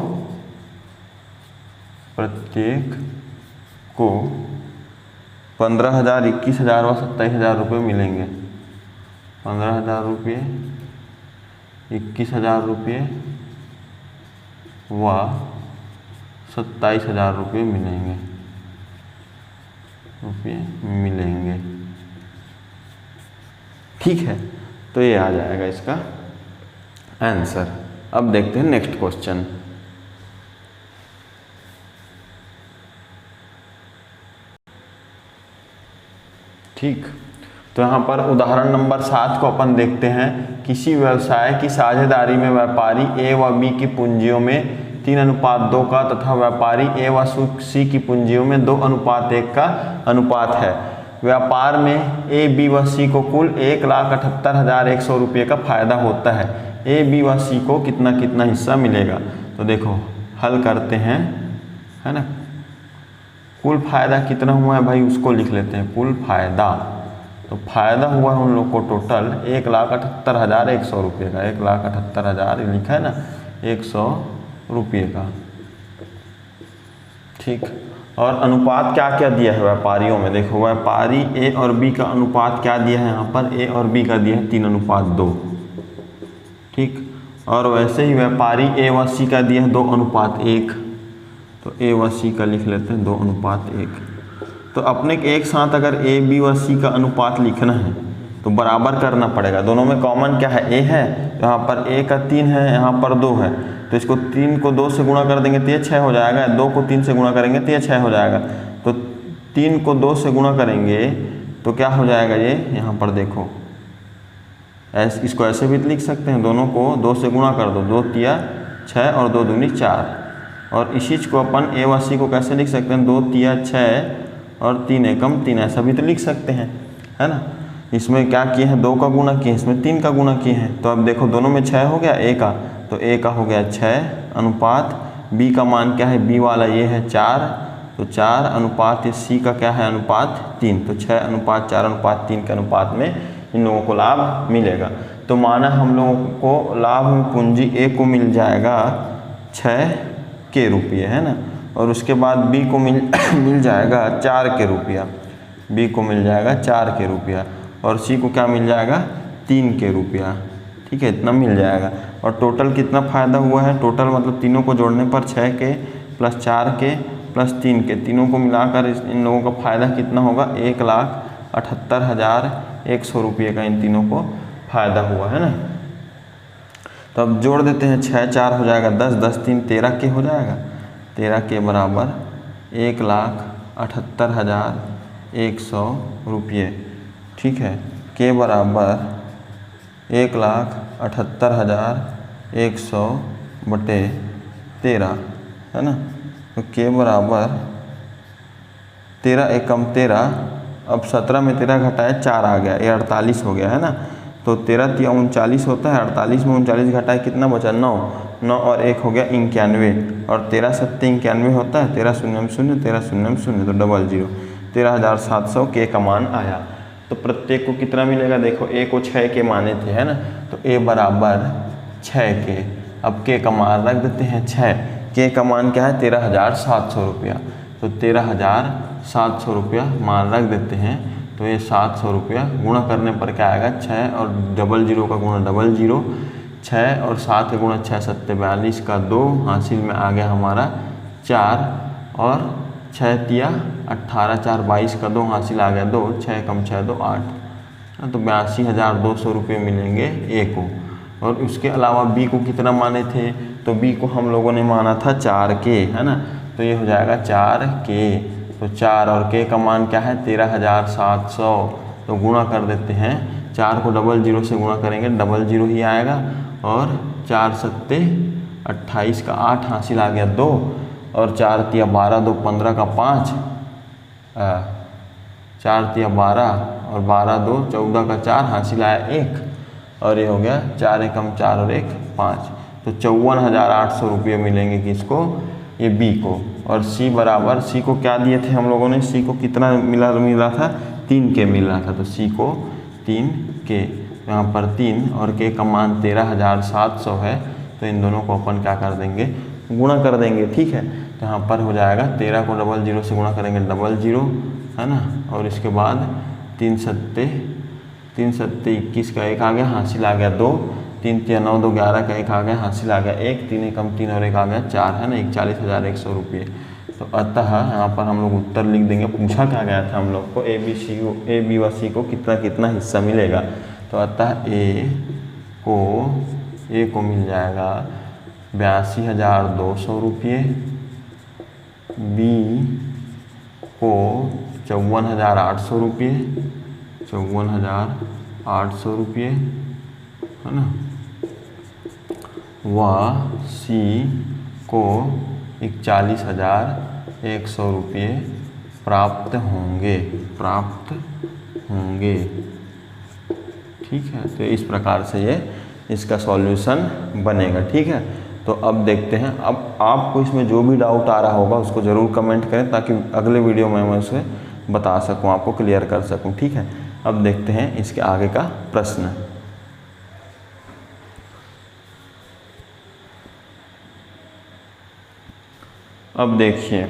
15,000, 21,000 व 27,000 रुपये मिलेंगे। 15,000 रुपये, 21,000 रुपये व 27,000 रुपये मिलेंगे। ठीक है, तो ये आ जाएगा इसका आंसर। अब देखते हैं नेक्स्ट क्वेश्चन। ठीक, तो यहाँ पर उदाहरण नंबर 7 को अपन देखते हैं। किसी व्यवसाय की साझेदारी में व्यापारी ए व बी की पूंजियों में 3:2 का तथा व्यापारी ए व सी की पूंजियों में 2:1 का अनुपात है। व्यापार में ए बी व सी को कुल 1,78,100 रुपये का फायदा होता है। ए बी व सी को कितना कितना हिस्सा मिलेगा। तो देखो हल करते हैं, है ना। कुल फायदा कितना हुआ है भाई, उसको लिख लेते हैं। कुल फायदा, तो फायदा हुआ है उन लोग को टोटल 1,78,100 रुपये का। 1,78,000 लिखा है ना, 100 रुपये का, ठीक। और अनुपात क्या क्या दिया है व्यापारियों में, देखो व्यापारी ए और बी का अनुपात क्या दिया है यहाँ पर, ए और बी का दिया है 3:2, ठीक। और वैसे ही व्यापारी ए व सी का दिया है 2:1, तो ए व सी का लिख लेते हैं 2:1। तो अपने के एक साथ अगर ए बी व सी का अनुपात लिखना है तो बराबर करना पड़ेगा। दोनों में कॉमन क्या है, ए है, यहाँ पर ए का 3 है, यहाँ पर 2 है, तो इसको 3 को 2 से गुणा कर देंगे तो ये 6 हो जाएगा। 2 को 3 से गुणा करेंगे तो ये 6 हो जाएगा। तो 3 को 2 से गुणा करेंगे तो क्या हो जाएगा, ये यहाँ पर देखो इसको ऐसे भी लिख सकते हैं, दोनों को 2 से गुणा कर दो, 2 तिया 6 और 2 दूनी 4। और इस चीज़ को अपन ए व सी को कैसे लिख सकते हैं, 2 तिया 6 और 3 एकम 3, ऐसा भी तो लिख सकते हैं, है ना। इसमें क्या किए हैं, 2 का गुणा किए, इसमें 3 का गुणा किए हैं। तो अब देखो दोनों में 6 हो गया, ए का, तो ए का हो गया 6 अनुपात बी का मान क्या है, बी वाला ये है 4, तो 4 अनुपात सी का क्या है अनुपात 3, तो 6:4:3 के अनुपात में इन लोगों को लाभ मिलेगा। तो माना हम लोगों को लाभ में पूंजी ए को मिल जाएगा 6 के रुपये, है ना। और उसके बाद बी को मिल जाएगा 4 के रुपया, बी को मिल जाएगा 4 के रुपया, और सी को क्या मिल जाएगा 3 के रुपया, ठीक है, इतना मिल जाएगा। और टोटल कितना फ़ायदा हुआ है, टोटल मतलब तीनों को जोड़ने पर 6 के प्लस 4 के प्लस 3 के, तीनों को मिलाकर इन लोगों का फ़ायदा कितना होगा, 1,78,100 रुपये का इन तीनों को फ़ायदा हुआ, है ना। तो अब जोड़ देते हैं, 6 4 हो जाएगा 10, 10 3 13 के हो जाएगा, 13 के बराबर 1,78,100 रुपये, ठीक है, के बराबर 1,78,100 बटे 13, है ना। तो के बराबर 13 एकम 13, अब 17 में 13 घटाए 4 आ गया, ये 48 हो गया, है ना। तो 13 तिया 39 होता है, 48 में 39 घटाए कितना बचा, 9, 9 और 1 हो गया 91, और 13 7 91 होता है, 13 0 में 0, 13 0 में 0, तो 00, 13,700 के का मान आया। तो प्रत्येक को कितना मिलेगा, देखो ए को 6 के माने थे, है ना, तो ए बराबर 6 के, अब के का मान रख देते हैं 6, के का मान क्या है 13,700 रुपया, तो 13,700 रुपया मान रख देते हैं। तो ये 700 रुपया गुणा करने पर क्या आएगा, 6 और 00 का गुणा 00, 6 और 7 का गुणा 6 7 42 का 2, हासिल में आ गया हमारा 4, और 6 तिया 18, 4 22 का 2, हासिल आ गया 2, 6 कम 6 2 8, तो 82,200 रुपये मिलेंगे ए को। और उसके अलावा बी को कितना माने थे, तो बी को हम लोगों ने माना था 4 के, है ना, तो ये हो जाएगा 4 के, तो 4 और के का मान क्या है 13,700, तो गुणा कर देते हैं, 4 को 00 से गुणा करेंगे 00 ही आएगा, और 4 7 28 का 8, हासिल आ गया 2, और 4 तिया 12, 2 15 का 5, 4 तिया 12 और 12 2 14 का 4, हासिल आया 1, और ये हो गया 4 एकम 4 और 1 5, तो 54,800 रुपये मिलेंगे किसको, ये बी को। और सी बराबर, सी को क्या दिए थे हम लोगों ने, सी को कितना मिला था 3 के मिल रहा था, तो सी को 3 के, यहाँ पर 3 और के का मान 13,700 है, तो इन दोनों को अपन क्या कर देंगे, गुणा कर देंगे, ठीक है। तो यहाँ पर हो जाएगा 13 को 00 से गुणा करेंगे 00, है ना, और इसके बाद 3 7 21 का 1 आ गया, हासिल आ गया 2, 3 3 9 2 11 का 1 आ गया, हासिल आ गया 1, 3 एकम 3 और 1 आ गया 4, है ना, 41,100 रुपये। तो अतः यहाँ पर हम लोग उत्तर लिख देंगे, पूछा क्या गया था हम लोग को, ए बी व सी को कितना कितना हिस्सा मिलेगा। तो अतः ए को मिल जाएगा 82,200 रुपये, बी को 54,800 रुपये, 54,800 रुपये, है ना, व सी को 41,100 रुपये प्राप्त होंगे। ठीक है, तो इस प्रकार से ये इसका सॉल्यूशन बनेगा। ठीक है, तो अब देखते हैं। अब आपको इसमें जो भी डाउट आ रहा होगा उसको ज़रूर कमेंट करें, ताकि अगले वीडियो में मैं उसे बता सकूं, आपको क्लियर कर सकूं। ठीक है, अब देखते हैं इसके आगे का प्रश्न। अब देखिए,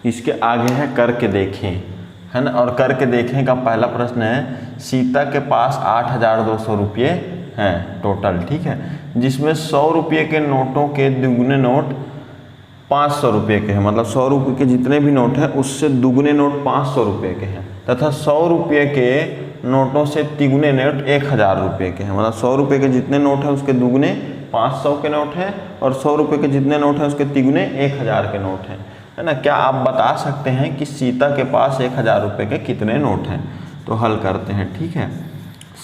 इसके आगे है करके देखें, है ना। और करके देखें का पहला प्रश्न है, सीता के पास 8,200 रुपये हैं टोटल। ठीक है, जिसमें 100 रुपये के नोटों के दुगने नोट 500 रुपये के हैं, मतलब 100 रुपये के जितने भी नोट हैं उससे दुगने नोट 500 रुपये के हैं, तथा 100 रुपये के नोटों से तिगुने नोट 1,000 रुपये के हैं। मतलब 100 रुपये के जितने नोट हैं उसके दुगने 500 के नोट हैं, और 100 रुपये के जितने नोट हैं उसके तिगुने 1,000 के नोट हैं, है ना। क्या आप बता सकते हैं कि सीता के पास 1,000 रुपये के कितने नोट हैं? तो हल करते हैं। ठीक है,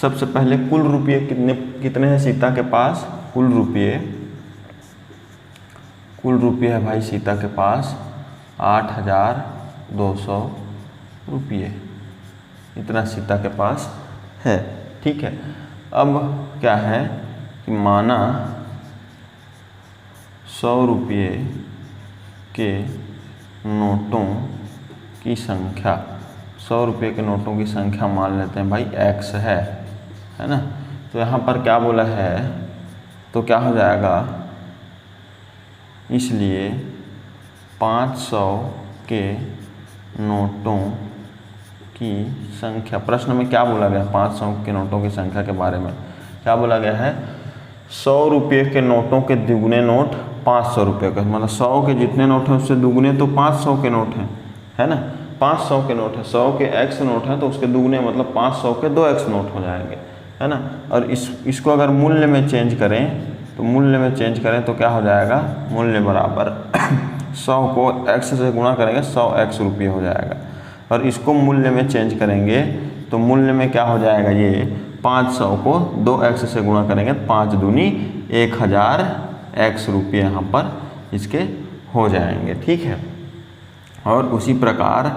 सबसे पहले कुल रुपये कितने हैं सीता के पास? कुल रुपये है भाई सीता के पास 8,200 रुपये, इतना सीता के पास है। ठीक है, अब क्या है कि माना 100 रुपये के नोटों की संख्या, 100 रुपये के नोटों की संख्या मान लेते हैं भाई x है ना। तो यहाँ पर क्या बोला है, तो क्या हो जाएगा, इसलिए 500 के नोटों की संख्या, प्रश्न में क्या बोला गया, 500 के नोटों की संख्या के बारे में क्या बोला गया है, 100 रुपये के नोटों के दुगने नोट 500 रुपये का, मतलब 100 के जितने नोट हैं उससे दुगने तो 500 के नोट हैं, है ना। 500 के नोट है, 100 के x नोट हैं तो उसके दुगने मतलब 500 के 2x नोट हो जाएंगे, है ना। और इसको अगर मूल्य में चेंज करें तो क्या हो जाएगा, मूल्य बराबर 100 को x से गुणा करेंगे 100x रुपये हो जाएगा। और इसको मूल्य में चेंज करेंगे तो मूल्य में क्या हो जाएगा, ये 500 को 2x से गुणा करेंगे, 5 दूनी 1,000x रुपये यहाँ पर इसके हो जाएंगे। ठीक है, और उसी प्रकार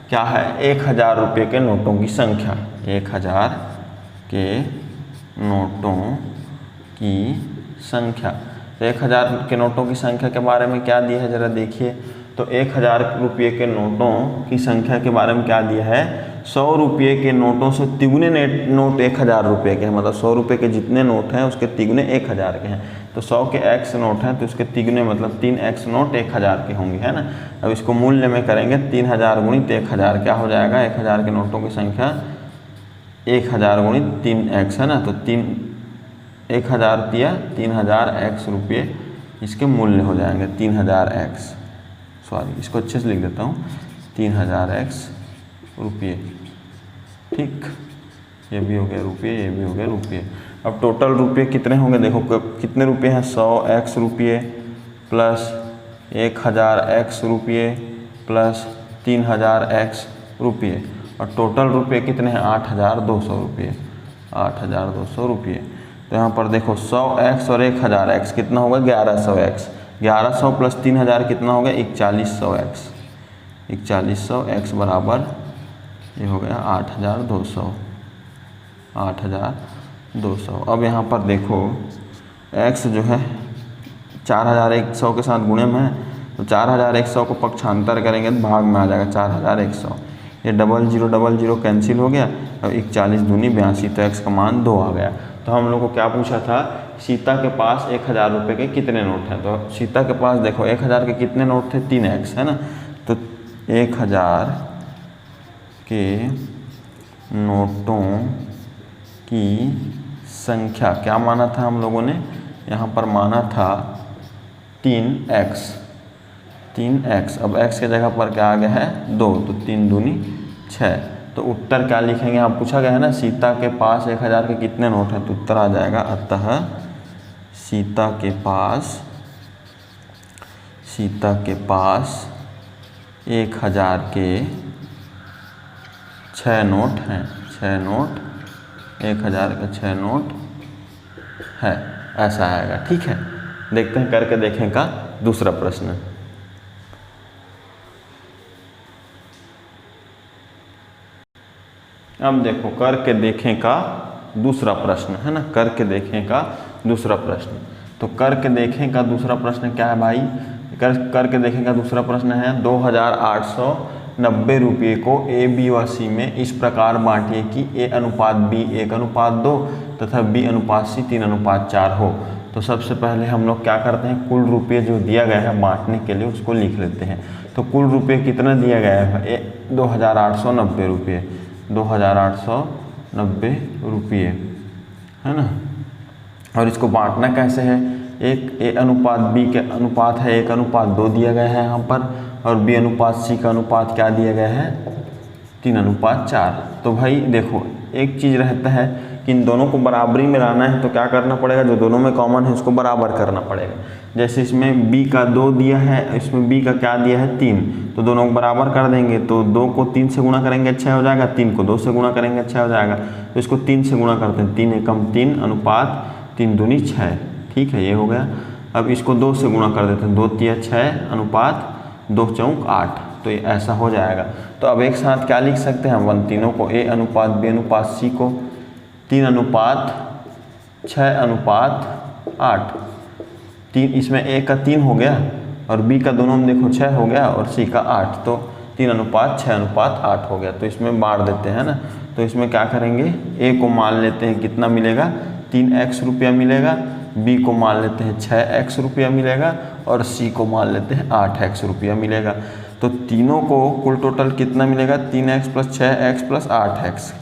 क्या है, 1,000 रुपये के नोटों की संख्या, 1,000 के नोटों की संख्या, तो 1,000 के नोटों की संख्या के बारे में क्या दिया है जरा देखिए। तो 1,000 रुपये के नोटों की संख्या के बारे में क्या दिया है, 100 रुपये के नोटों से तिगुने नोट 1,000 रुपये के हैं, मतलब 100 रुपये के जितने नोट हैं उसके तिगुने 1,000 के हैं। तो 100 के x नोट हैं तो उसके तिगुने मतलब 3x नोट 1,000 के होंगे, है ना। अब इसको मूल्य में करेंगे 3000 गुणित 1,000 क्या हो जाएगा, 1,000 के नोटों की संख्या 1,000 गुणित 3x, है ना। तो 1,000 दिया 3,000x रुपये इसके मूल्य हो जाएंगे, 3,000x, सॉरी इसको अच्छे से लिख देता हूँ, 3,000x रुपये। ठीक, ये भी हो गया रुपये, ये भी हो गया रुपये। अब टोटल रुपये कितने होंगे, देखो कितने रुपये हैं, 100x रुपये प्लस 1,000x रुपये प्लस 3,000x रुपये, और टोटल रुपये कितने हैं, 8,200 रुपये, 8,200 रुपये। तो यहाँ पर देखो 100x और 1,000x कितना होगा, 1,100x, 1,100 प्लस 3,000 कितना होगा, 4,100x, 4,100x बराबर ये हो गया 8,200, 8,200। अब यहाँ पर देखो x जो है 4,100 के साथ गुणे में है, तो 4,100 को पक्षांतर करेंगे तो भाग में आ जाएगा 4,100, ये 00 कैंसिल हो गया। अब 41 दूनी 82, तो x का मान 2 आ गया। तो हम लोग को क्या पूछा था, सीता के पास 1,000 रुपये के कितने नोट हैं। तो सीता के पास देखो 1,000 के कितने नोट थे, 3x, है ना। तो 1,000 के नोटों की संख्या क्या माना था हम लोगों ने, यहाँ पर माना था 3x। अब x के जगह पर क्या आ गया है, 2, तो 3 दूनी 6। तो उत्तर क्या लिखेंगे, यहाँ पूछा गया है ना सीता के पास 1,000 के कितने नोट हैं, तो उत्तर आ जाएगा, अतः सीता के पास 1,000 के 6 नोट हैं, 6 नोट, 1,000 के 6 नोट है, ऐसा आएगा। ठीक है, देखते हैं करके देखें का दूसरा प्रश्न, अब देखो करके देखें का दूसरा प्रश्न है ना, करके देखें का दूसरा प्रश्न। तो करके देखें का दूसरा प्रश्न क्या है भाई, करके देखें का दूसरा प्रश्न है 2890 रुपये को ए बी व सी में इस प्रकार बांटिए कि ए अनुपात बी 1:2 तथा बी अनुपात सी 3:4 हो। तो सबसे पहले हम लोग क्या करते हैं, कुल रुपये जो दिया गया है बांटने के लिए उसको लिख लेते हैं। तो कुल रुपये कितना दिया गया है, 2890 रुपये, 2890 रुपये है ना। और इसको बांटना कैसे है, एक ए अनुपात बी के अनुपात है 1:2 दिया गया है यहाँ पर, और बी अनुपात सी का अनुपात क्या दिया गया है 3:4। तो भाई देखो एक चीज़ रहता है कि इन दोनों को बराबरी में लाना है तो क्या करना पड़ेगा, जो दोनों में कॉमन है उसको बराबर करना पड़ेगा। जैसे इसमें b का 2 दिया है, इसमें b का क्या दिया है 3, तो दोनों को बराबर कर देंगे। तो 2 को 3 से गुणा करेंगे 6 हो जाएगा, 3 को 2 से गुणा करेंगे 6 हो जाएगा। तो इसको 3 से गुणा करते हैं, 3 एकम 3 अनुपात 3 दूनी 6, ठीक है ये हो गया। अब इसको 2 से गुणा कर देते हैं, 2 तिया 6 अनुपात 2 चौक 8, तो ये ऐसा हो जाएगा। तो अब एक साथ क्या लिख सकते हैं हम, तीनों को a अनुपात b अनुपात c को 3:6:8, 3 इसमें a का 3 हो गया और b का दोनों में देखो 6 हो गया और c का 8, तो 3:6:8 हो गया। तो इसमें बांट देते हैं ना। तो इसमें क्या करेंगे, a को मान लेते हैं कितना मिलेगा 3x रुपया मिलेगा, b को मान लेते हैं 6x रुपया मिलेगा और c को मान लेते हैं 8x रुपया मिलेगा। तो तीनों को कुल टोटल कितना मिलेगा, 3x + 6x + 8x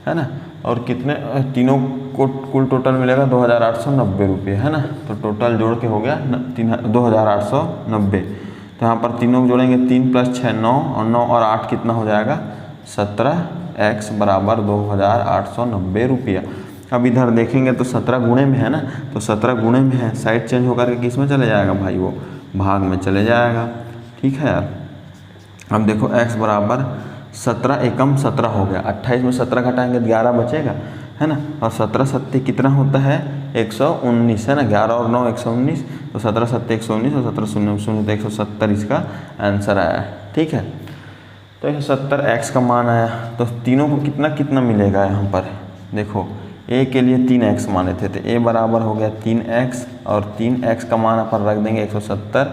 है ना। और कितने, तीनों को कुल टोटल मिलेगा 2890 रुपये है ना। तो टोटल जोड़ के हो गया 2890। तो यहाँ पर तीनों को जोड़ेंगे, 3 + 6 9 और 9 और 8 कितना हो जाएगा 17x बराबर 2890 रुपया। अब इधर देखेंगे तो 17 गुणे में है ना, तो 17 गुणे में है, साइड चेंज होकर के किस में चले जाएगा भाई, वो भाग में चले जाएगा, ठीक है यार। अब देखो x बराबर 17 एकम 17 हो गया, 28 में 17 घटाएंगे तो 11 बचेगा है ना। और 17 सत्ते कितना होता है 119 है ना, 11 और 9 119, तो 17 सत्ते 119 और 17 शून्य शून्य, तो 170 इसका आंसर आया है, ठीक है। तो 170x का मान आया। तो तीनों को कितना कितना मिलेगा यहाँ पर, देखो a के लिए 3x माने थे, तो a बराबर हो गया 3x और 3x का मान अपन रख देंगे 170,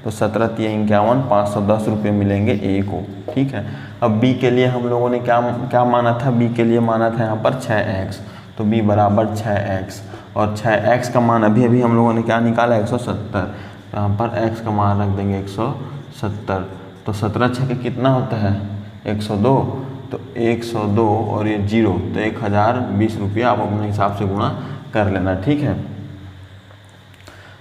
तो 17 × 3 = 51, 510 रुपये मिलेंगे a को, ठीक है। अब b के लिए हम लोगों ने क्या माना था, b के लिए माना था यहाँ पर 6x, तो b बराबर 6x और 6x का मान अभी हम लोगों ने क्या निकाला 170, तो यहाँ पर x का मान रख देंगे 170। तो 17 छः कितना होता है 102, तो 102 और ये 0, तो 1020 रुपया आप अपने हिसाब से गुणा कर लेना, ठीक है।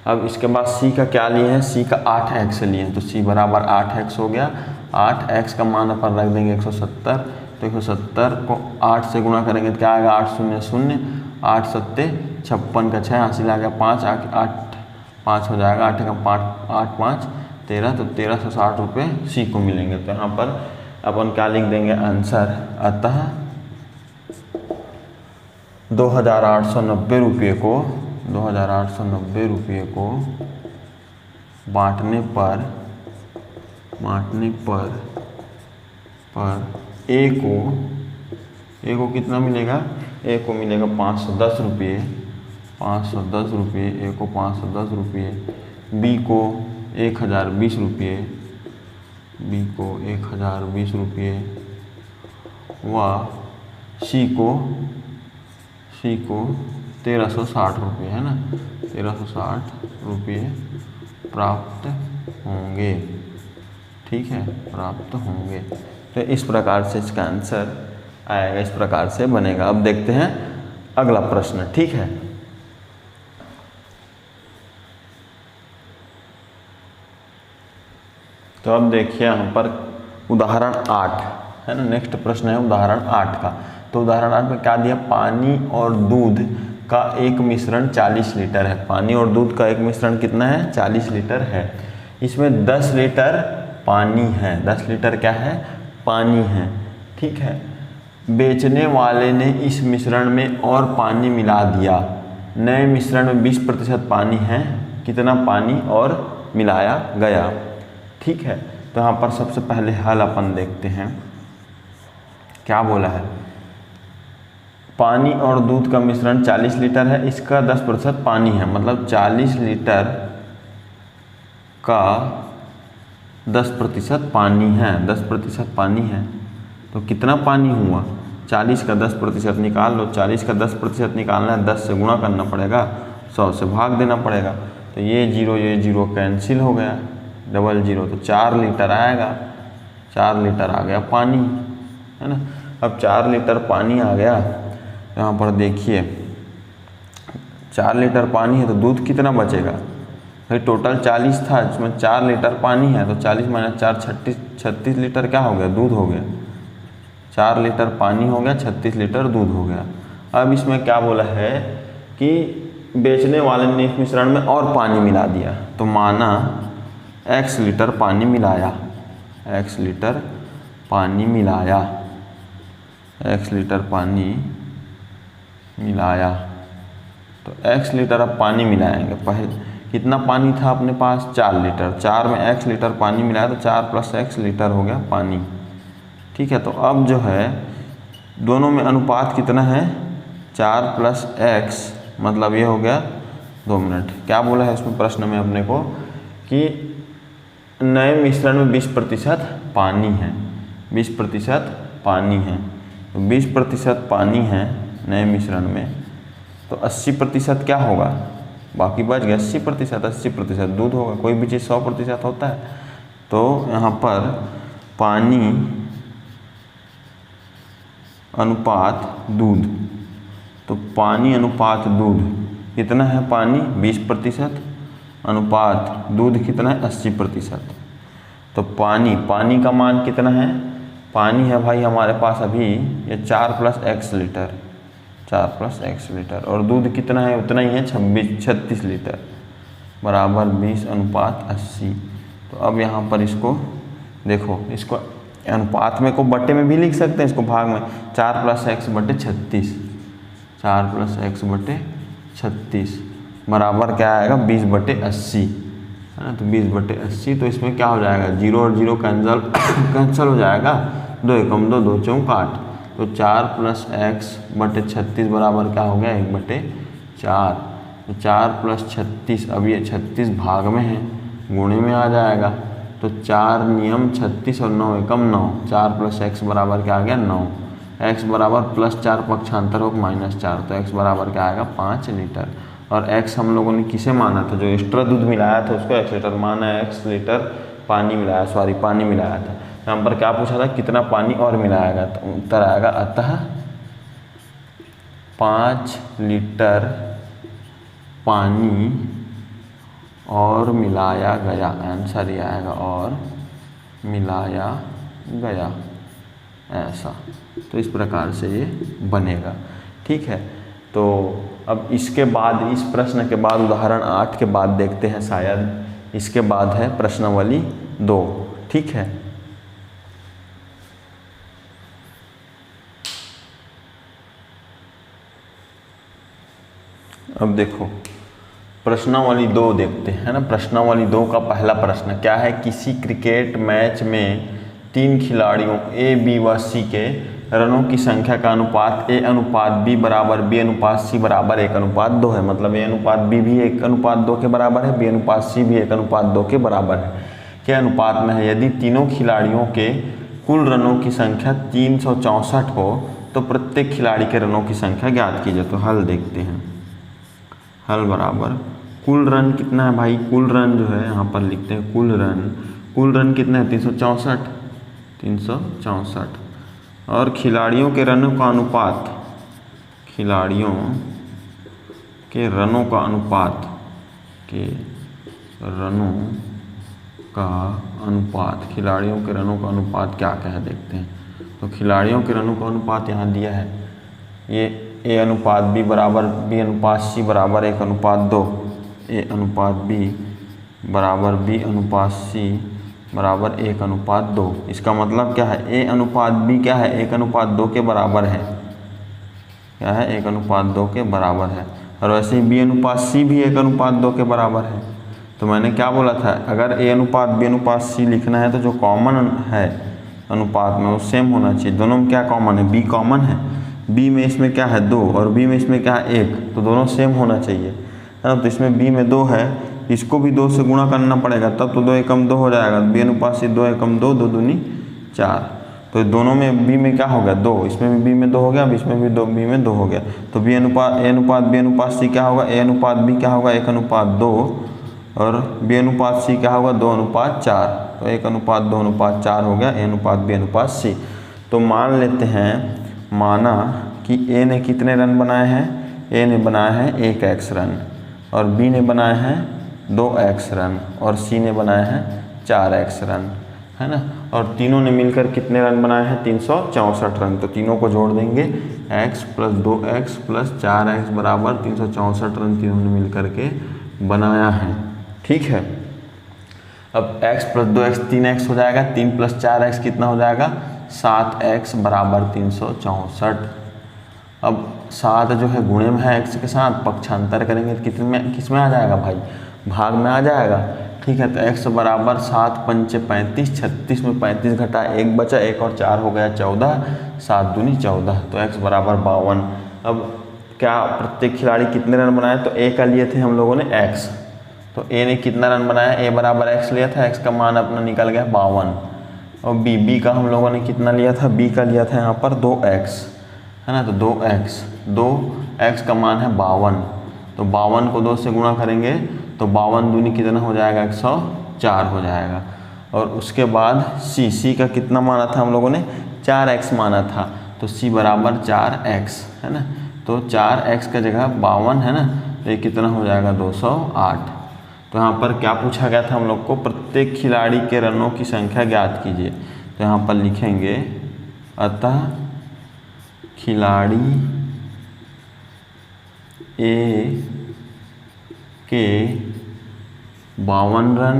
अब इसके बाद c का क्या लिए हैं, c का 8x लिए हैं, तो c बराबर 8x हो गया। 8x का मान अपन रख देंगे 170, तो 170 को 8 से गुणा करेंगे तो क्या आएगा 8 शून्य शून्य, 8 सत्ते 56 का 6 हासिल आ गया 5, 8 5 हो जाएगा, 8 का 5 8 5 13, तो 1360 रुपये c को मिलेंगे। तो यहाँ पर अपन क्या लिख देंगे आंसर, अतः 2890 रुपये को बांटने पर ए को कितना मिलेगा, ए को मिलेगा 510 रुपये, ए को 510 रुपये, बी को 1020 रुपये, व सी को 1360 रुपये है ना, 1360 रुपये प्राप्त होंगे, ठीक है, प्राप्त होंगे। तो इस प्रकार से इसका आंसर आएगा, इस प्रकार से बनेगा। अब देखते हैं अगला प्रश्न, ठीक है। तो अब देखिए यहाँ पर उदाहरण 8 है ना, नेक्स्ट प्रश्न है उदाहरण 8 का। तो उदाहरण 8 में क्या दिया, पानी और दूध का एक मिश्रण 40 लीटर है। पानी और दूध का एक मिश्रण कितना है 40 लीटर है। इसमें 10 लीटर पानी है, 10 लीटर क्या है पानी है, ठीक है। बेचने वाले ने इस मिश्रण में और पानी मिला दिया। नए मिश्रण में 20% पानी है, कितना पानी और मिलाया गया। ठीक है, तो यहाँ पर सबसे पहले हल अपन देखते हैं। क्या बोला है, पानी और दूध का मिश्रण 40 लीटर है, इसका 10% पानी है, मतलब 40 लीटर का 10% पानी है, 10% पानी है। तो कितना पानी हुआ, 40 का 10% निकाल लो। 40 का 10% निकालना है, 10 से गुणा करना पड़ेगा, 100 से भाग देना पड़ेगा। तो ये जीरो कैंसिल हो गया, डबल जीरो, तो 4 लीटर आएगा। 4 लीटर आ गया पानी, है ना। अब 4 लीटर पानी आ गया, यहाँ पर देखिए 4 लीटर पानी है तो दूध कितना बचेगा भाई, टोटल 40 था, इसमें 4 लीटर पानी है, तो 40 - 4 36 लीटर क्या हो गया, दूध हो गया। 4 लीटर पानी हो गया, 36 लीटर दूध हो गया। अब इसमें क्या बोला है कि बेचने वाले ने इस मिश्रण में और पानी मिला दिया, तो माना x लीटर पानी मिलाया, x लीटर पानी मिलाया, x लीटर पानी मिलाया। तो x लीटर अब पानी मिलाएंगे। पहले कितना पानी था अपने पास, 4 लीटर, 4 में x लीटर पानी मिलाया तो 4 + x लीटर हो गया पानी। ठीक है, तो अब जो है दोनों में अनुपात कितना है, 4 + x, मतलब ये हो गया 2 मिनट। क्या बोला है इसमें प्रश्न में अपने को कि नए मिश्रण में 20% पानी है, 20% पानी है। तो 20% पानी है नए मिश्रण में, तो 80% क्या होगा, बाकी बच गया 80%, 80% दूध होगा। कोई भी चीज़ 100% होता है। तो यहाँ पर पानी अनुपात दूध, तो पानी अनुपात दूध कितना है, पानी 20% अनुपात दूध कितना है, 80%। तो पानी का मान कितना है, पानी है भाई हमारे पास अभी ये 4 + x लीटर, 4 + x लीटर, और दूध कितना है, उतना ही है 36 लीटर, बराबर 20/80। तो अब यहाँ पर इसको देखो, इसको अनुपात में को बट्टे में भी लिख सकते हैं, इसको भाग में 4 + x/36, 4 + x/36 बराबर क्या आएगा, 20/80, है ना। तो 20/80, तो इसमें क्या हो जाएगा, 0 और 0 कैंसल हो जाएगा, 2 एकम 2, 2 चौक 8। तो 4 + x/36 बराबर क्या हो गया, 1/4। तो 4 + 36, अब ये 36 भाग में है, गुणे में आ जाएगा। तो 4 नियम 36 और 9 एकम 9, 4 + x बराबर क्या आ गया, 9। x बराबर +4 पक्षांतर हो -4, तो x बराबर क्या आएगा, 5 लीटर। और x हम लोगों ने किसे माना था, जो एक्स्ट्रा दूध मिलाया था उसको x लीटर माना है, x लीटर पानी मिलाया, पानी मिलाया था। यहाँ पर क्या पूछा था, कितना पानी और मिलाएगा, तो उत्तर आएगा अतः 5 लीटर पानी और मिलाया गया, आंसर ये आएगा और मिलाया गया, ऐसा। तो इस प्रकार से ये बनेगा। ठीक है, तो अब इसके बाद, इस प्रश्न के बाद उदाहरण 8 के बाद देखते हैं, शायद इसके बाद है प्रश्नावली 2। ठीक है, अब देखो प्रश्नावली 2 देखते हैं ना। प्रश्नावली 2 का पहला प्रश्न क्या है, किसी क्रिकेट मैच में 3 खिलाड़ियों ए, बी व सी के रनों की संख्या का अनुपात A/B बराबर B/C बराबर 1/2 है। मतलब A/B भी 1/2 के बराबर है, B/C भी 1/2 के बराबर है। क्या अनुपात में है, यदि तीनों खिलाड़ियों के कुल रनों की संख्या 364 हो तो प्रत्येक खिलाड़ी के रनों की संख्या ज्ञात कीजिए। तो हल देखते हैं। हल बराबर कुल रन कितना है भाई, कुल रन जो है यहाँ पर लिखते हैं, कुल रन कितना है, 364 और खिलाड़ियों के रनों का अनुपात, खिलाड़ियों के रनों का अनुपात क्या है देखते हैं। तो खिलाड़ियों के रनों का अनुपात यहाँ दिया है, ये A/B बराबर B/C बराबर 1/2, A/B बराबर B/C बराबर 1/2। इसका मतलब क्या है, A/B क्या है, 1/2 के बराबर है, क्या है, 1/2 के बराबर है। और वैसे ही B/C भी 1/2 के बराबर है। तो मैंने क्या बोला था, अगर A अनुपात B अनुपात C लिखना है तो जो कॉमन है अनुपात में वो सेम होना चाहिए। दोनों में क्या कॉमन है, B कॉमन है, B में इसमें क्या है 2 और B में इसमें क्या है 1, तो दोनों सेम होना चाहिए, है ना। तो इसमें B में 2 है, इसको भी 2 से गुणा करना पड़ेगा, तब तो 2 एकम 2 हो जाएगा। B अनुपात C 2 एकम 2, 2 दूनी 4, तो दोनों में B में क्या हो गया 2, इसमें भी B में 2 हो गया, अब इसमें भी 2 B में 2 हो गया। तो A अनुपात B अनुपात C क्या होगा, A अनुपात B क्या होगा 1 अनुपात 2 और B अनुपात C क्या होगा 2 अनुपात 4, तो 1 अनुपात 2 अनुपात 4 हो गया A अनुपात B अनुपात C। तो मान लेते हैं, माना कि A ने कितने रन बनाए हैं, A ने बनाया है 1x रन और B ने बनाया है 2x रन और C ने बनाया है 4x रन, है ना। और तीनों ने मिलकर कितने रन बनाए हैं 364 रन। तो तीनों को जोड़ देंगे, x plus 2x plus 4x बराबर 364 रन तीनों ने मिलकर के बनाया है, ठीक है। अब x प्लस 2x 3x हो जाएगा, 3 प्लस 4x कितना हो जाएगा 7x बराबर 364। अब 7 जो है गुणे में है x के साथ, पक्षांतर करेंगे तो किस में आ जाएगा भाई, भाग में आ जाएगा, ठीक है। तो x बराबर 7 पंचे 35, 36 में 35 घटा 1 बचा, 1 और 4 हो गया 14, 7 दूनी 14, तो x बराबर 52। अब क्या प्रत्येक खिलाड़ी कितने रन बनाए, तो A का लिए थे हम लोगों ने x, तो A ने कितना रन बनाया, A बराबर x लिया था, x का मान अपना निकल गया 52। और B का हम लोगों ने कितना लिया था, B का लिया था यहाँ पर 2x, है ना। तो 2x का मान है 52, तो 52 को 2 से गुणा करेंगे तो 52 दूनी कितना हो जाएगा 104 हो जाएगा। और उसके बाद C का कितना माना था हम लोगों ने, 4x माना था, तो C बराबर 4x, है ना। तो 4x का जगह 52 है ना, तो ये कितना हो जाएगा 208। तो यहाँ पर क्या पूछा गया था हम लोग को, प्रत्येक खिलाड़ी के रनों की संख्या ज्ञात कीजिए। तो यहाँ पर लिखेंगे, अतः खिलाड़ी A के 52 रन,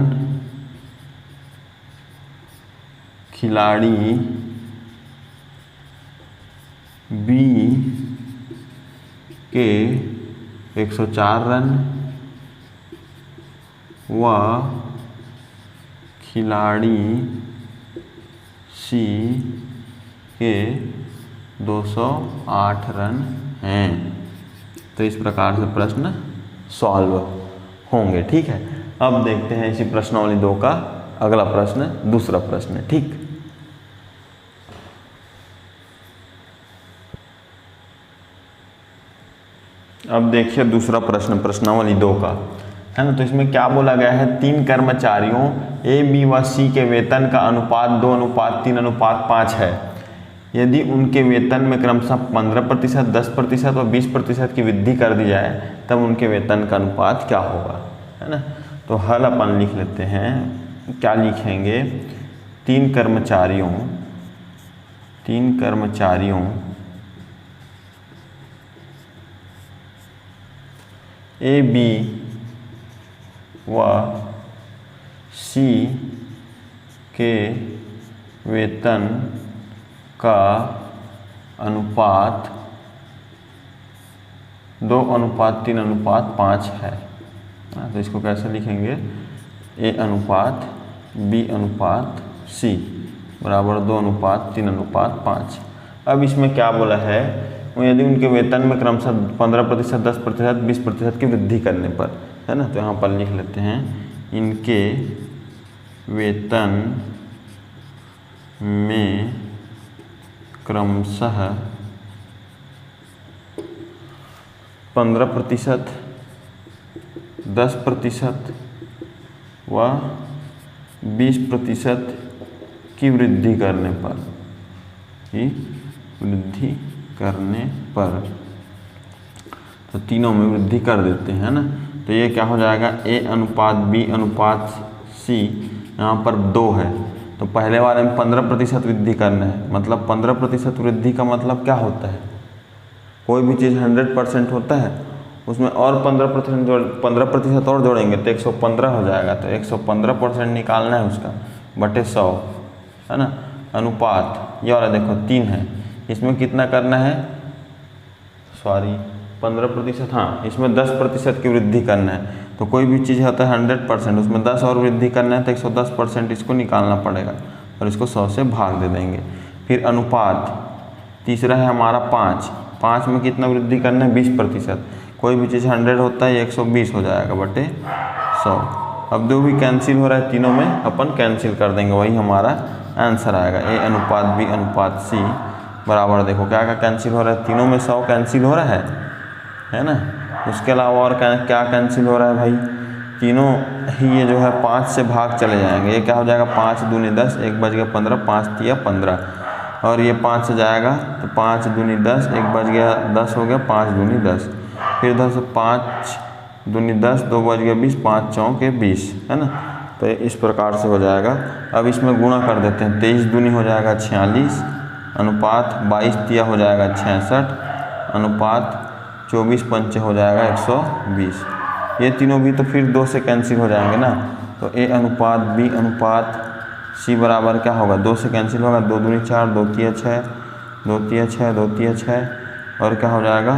खिलाड़ी B के 104 रन व खिलाड़ी C के 208 रन हैं। तो इस प्रकार से प्रश्न सॉल्व होंगे, ठीक है। अब देखते हैं इसी प्रश्नावली 2 का अगला प्रश्न, दूसरा प्रश्न, ठीक। अब देखिए दूसरा प्रश्न प्रश्नावली 2 का, है ना। तो इसमें क्या बोला गया है, 3 कर्मचारियों A, B व C के वेतन का अनुपात 2:3:5 है। यदि उनके वेतन में क्रमशः 15%, 10% और 20% की वृद्धि कर दी जाए तब उनके वेतन का अनुपात क्या होगा, है ना। तो हल अपन लिख लेते हैं, क्या लिखेंगे, 3 कर्मचारियों A, B व C के वेतन का अनुपात 2:3:5 है। तो इसको कैसे लिखेंगे, A अनुपात B अनुपात C बराबर 2:3:5। अब इसमें क्या बोला है, यदि उनके वेतन में क्रमशः 15%, 10%, 20% की वृद्धि करने पर, है ना। तो यहाँ पर लिख लेते हैं, इनके वेतन में क्रमशः 15%, 10% व 20% की वृद्धि करने पर, तो तीनों में वृद्धि कर देते हैं ना। तो ये क्या हो जाएगा, A अनुपात B अनुपात C, यहाँ पर 2 है, तो पहले वाले में 15% वृद्धि करना है। मतलब 15% वृद्धि का मतलब क्या होता है, कोई भी चीज़ 100% होता है, उसमें और 15% और जोड़ेंगे तो 115 हो जाएगा। तो 115% निकालना है उसका बटे 100, है ना। अनुपात ये वाला देखो 3 है, इसमें कितना करना है, 15%, हाँ इसमें 10% की वृद्धि करना है। तो कोई भी चीज़ होता है 100%, उसमें 10 और वृद्धि करना है तो 110% इसको निकालना पड़ेगा और इसको 100 से भाग दे देंगे। फिर अनुपात तीसरा है हमारा 5 में कितना वृद्धि करना है 20%। कोई भी चीज़ 100 होता है 120 हो जाएगा बटे 100। अब जो भी कैंसिल हो रहा है तीनों में अपन कैंसिल कर देंगे, वही हमारा आंसर आएगा। A अनुपात B अनुपात C बराबर, देखो क्या क्या कैंसिल हो रहा है, तीनों में 100 कैंसिल हो रहा है ना। उसके अलावा और क्या कैंसिल हो रहा है भाई, तीनों ही ये जो है 5 से भाग चले जाएंगे। ये क्या हो जाएगा 5 दूनी 10, 1 बज गया 15, 5 तिया 15, और ये 5 से जाएगा तो 5 दूनी 10, 1 बज गया 10 हो गया, 5 दूनी 10, फिर 10 5 दूनी 10, 2 बज गया 20, 5 चौके 20, है ना। तो इस प्रकार से हो जाएगा। अब इसमें गुणा कर देते हैं, 23 दूनी हो जाएगा 46 अनुपात 22 तिया हो जाएगा 66 अनुपात 24 पंचे हो जाएगा 120। ये तीनों भी तो फिर 2 से कैंसिल हो जाएंगे ना। तो A अनुपात B अनुपात C बराबर क्या होगा, 2 से कैंसिल होगा, 2 दूनी 4, 2 तिया 6, 2 तिया 6, 2 तिया 6, और क्या हो जाएगा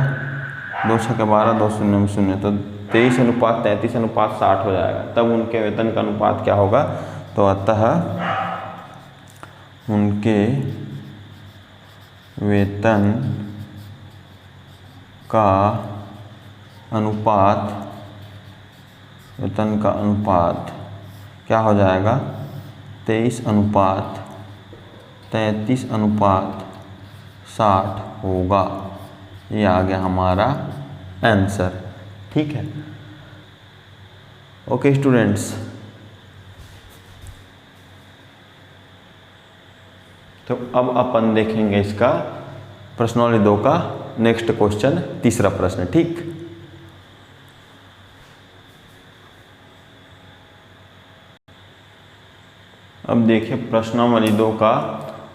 2 6 के 12, 2 0 0, तो 23 अनुपात 33 अनुपात 60 हो जाएगा। तब उनके वेतन का अनुपात क्या होगा, तो अतः उनके वेतन का अनुपात क्या हो जाएगा 23 अनुपात 33 अनुपात 60 होगा। ये आ गया हमारा आंसर। ठीक है, ओके स्टूडेंट्स। तो अब अपन देखेंगे इसका प्रश्नावली 2 का नेक्स्ट क्वेश्चन, तीसरा प्रश्न। ठीक, अब देखिए प्रश्नावली 2 का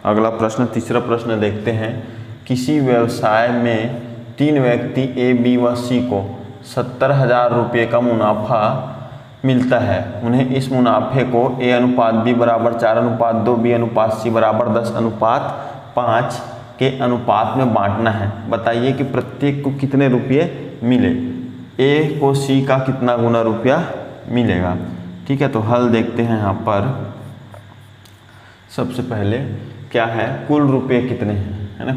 अगला प्रश्न, तीसरा प्रश्न देखते हैं। किसी व्यवसाय में 3 व्यक्ति A, B व C को 70,000 रुपये का मुनाफा मिलता है। उन्हें इस मुनाफे को A अनुपात B बराबर 4 अनुपात 2, B अनुपात C बराबर 10 अनुपात 5 के अनुपात में बांटना है। बताइए कि प्रत्येक को कितने रुपये मिले। A को C का कितना गुना रुपया मिलेगा। ठीक है, तो हल देखते हैं यहाँ पर। सबसे पहले क्या है, कुल रुपये कितने हैं, है ना।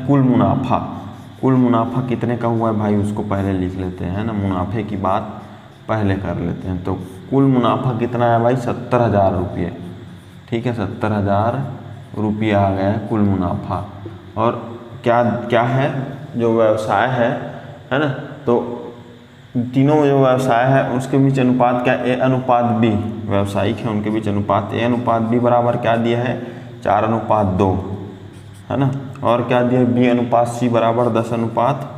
कुल मुनाफा कितने का हुआ है भाई, उसको पहले लिख लेते हैं ना। मुनाफे की बात पहले कर लेते हैं। तो कुल मुनाफा कितना है भाई 70,000 रुपये। ठीक है, 70,000 रुपये आ गया है कुल मुनाफा। और क्या क्या है जो व्यवसाय है ना। तो तीनों जो व्यवसाय है उसके बीच अनुपात क्या, A अनुपात B, व्यावसायिक है उनके बीच अनुपात A अनुपात B बराबर क्या दिया है 4 अनुपात 2, है ना। और क्या दिया है B अनुपात C बराबर 10 अनुपात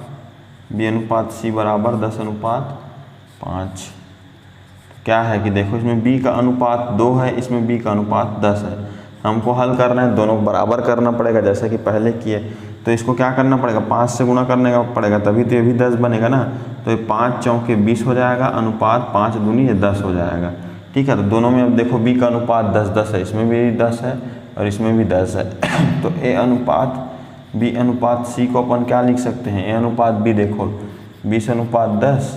B अनुपात C बराबर 10 अनुपात 5। क्या है कि देखो इसमें B का अनुपात 2 है, इसमें B का अनुपात 10 है। हमको हल करना है, दोनों बराबर करना पड़ेगा जैसा कि पहले किए। तो इसको क्या करना पड़ेगा, 5 से गुणा करने का पड़ेगा, तभी तो ये भी 10 बनेगा ना। तो ये 5 चौके 20 हो जाएगा, अनुपात 5 दूनी ये 10 हो जाएगा। ठीक है, तो दोनों में अब देखो B का अनुपात 10-10 है, इसमें भी 10 है और इसमें भी 10 है। तो A अनुपात B अनुपात C को अपन क्या लिख सकते हैं, A अनुपात B देखो 20 अनुपात 10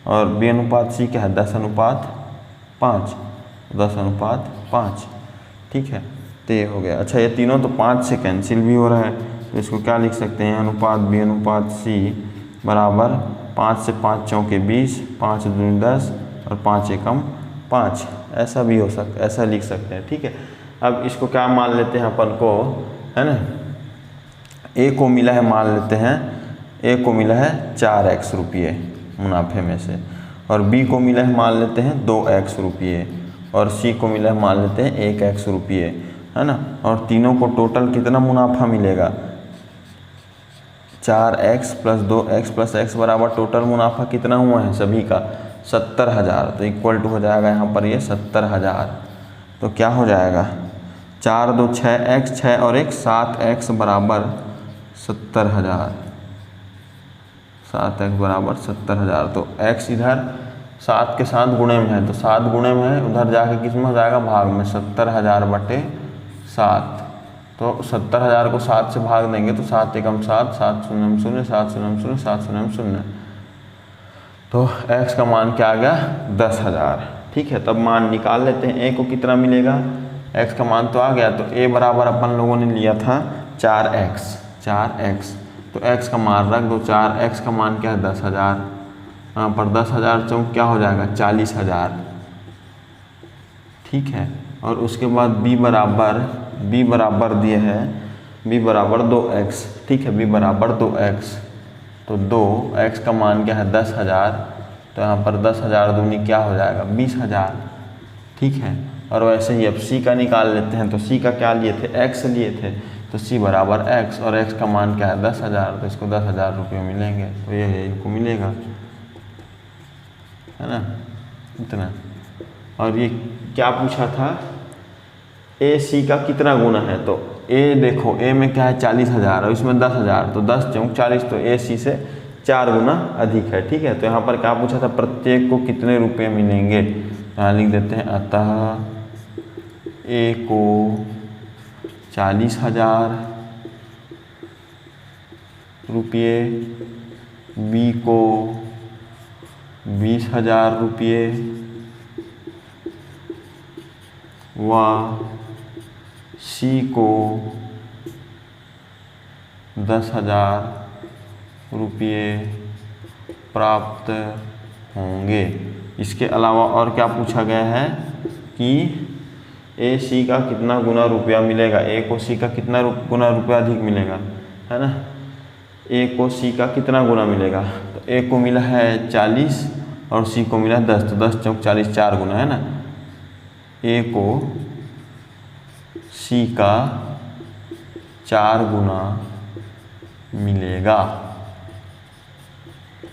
और B अनुपात C क्या है 10 अनुपात 5, 10 अनुपात 5। ठीक है, तो ये हो गया। अच्छा, ये तीनों तो 5 से कैंसिल भी हो रहा है, तो इसको क्या लिख सकते हैं, अनुपात B अनुपात C बराबर 5 से 5 चौके 20, 5 दूनी 10 और 5 एकम 5। ऐसा भी हो सकता, ऐसा लिख सकते हैं। ठीक है, अब इसको क्या मान लेते हैं अपन को, है ना। A को मिला है, मान लेते हैं A को मिला है 4x रुपये मुनाफे में से, और B को मिला है मान लेते हैं 2x रुपये, और C को मिला है मान लेते हैं 1x रुपये, है ना। और तीनों को टोटल कितना मुनाफा मिलेगा 4x plus 2x plus x बराबर टोटल मुनाफा कितना हुआ है सभी का 70,000। तो इक्वल टू हो जाएगा यहाँ पर ये 70,000। तो क्या हो जाएगा 4 2 6x, 6 और 1 7x बराबर 70,000, 7x बराबर 70,000। तो x इधर 7 के साथ गुणे में है, तो 7 गुणे में है, उधर जाके किस में हो जाएगा भाग में, 70,000 बटे 7। तो 70,000 को 7 से भाग देंगे तो 7 एकम 7, 7 शून्य 0, 7 शून्य 0, 7 शून्य 0। तो x का मान क्या आ गया 10,000। ठीक है, तब मान निकाल लेते हैं। a को कितना मिलेगा, x का मान तो आ गया, तो a बराबर अपन लोगों ने लिया था 4x। तो x का मान रख दो, 4x का मान क्या है 10,000। यहाँ पर 10,000 चौक क्या हो जाएगा 40,000। ठीक है, और उसके बाद b बराबर दिए है b बराबर 2x। ठीक है, b बराबर 2x, तो 2x का मान क्या है 10,000। तो यहाँ पर 10,000 दूनी क्या हो जाएगा 20,000। ठीक है, और वैसे ही अब c का निकाल लेते हैं। तो c का क्या लिए थे, x लिए थे, तो c बराबर x, और x का मान क्या है 10,000, तो इसको 10,000 रुपये मिलेंगे। तो ये इनको मिलेगा, है ना, इतना। और ये क्या पूछा था, a c का कितना गुना है, तो a देखो a में क्या है 40,000 और इसमें 10,000, तो 10 चौक 40, तो a c से 4 गुना अधिक है। ठीक है, तो यहाँ पर क्या पूछा था, प्रत्येक को कितने रुपये मिलेंगे। यहाँ लिख देते हैं, अतः a को 40,000 रुपये, b को 20,000 रुपये व c को 10,000 रुपये प्राप्त होंगे। इसके अलावा और क्या पूछा गया है कि a c का कितना गुना रुपया मिलेगा, a को c का कितना गुना रुपया अधिक मिलेगा, है ना। a को c का कितना गुना मिलेगा, तो a को मिला है 40 और c को मिला 10, तो 10 चौक 40, 4 गुना, है ना। a को c का 4 गुना मिलेगा।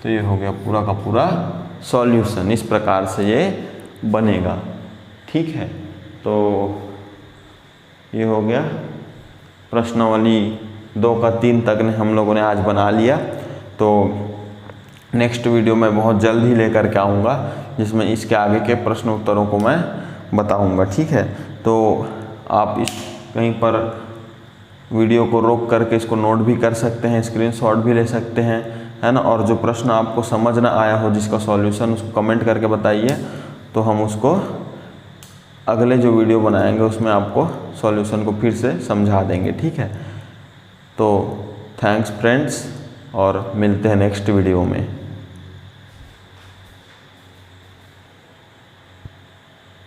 तो ये हो गया पूरा का पूरा सॉल्यूशन। इस प्रकार से ये बनेगा। ठीक है, तो ये हो गया प्रश्नावली 2 का 3 तक ने हम लोगों ने आज बना लिया। तो नेक्स्ट वीडियो में बहुत जल्द ही लेकर के आऊँगा, जिसमें इसके आगे के प्रश्न उत्तरों को मैं बताऊँगा। ठीक है, तो आप इस कहीं पर वीडियो को रोक करके इसको नोट भी कर सकते हैं, स्क्रीनशॉट भी ले सकते हैं, है ना। और जो प्रश्न आपको समझ ना आया हो जिसका सॉल्यूशन, उसको कमेंट करके बताइए, तो हम उसको अगले जो वीडियो बनाएंगे उसमें आपको सॉल्यूशन को फिर से समझा देंगे। ठीक है, तो थैंक्स फ्रेंड्स, और मिलते हैं नेक्स्ट वीडियो में।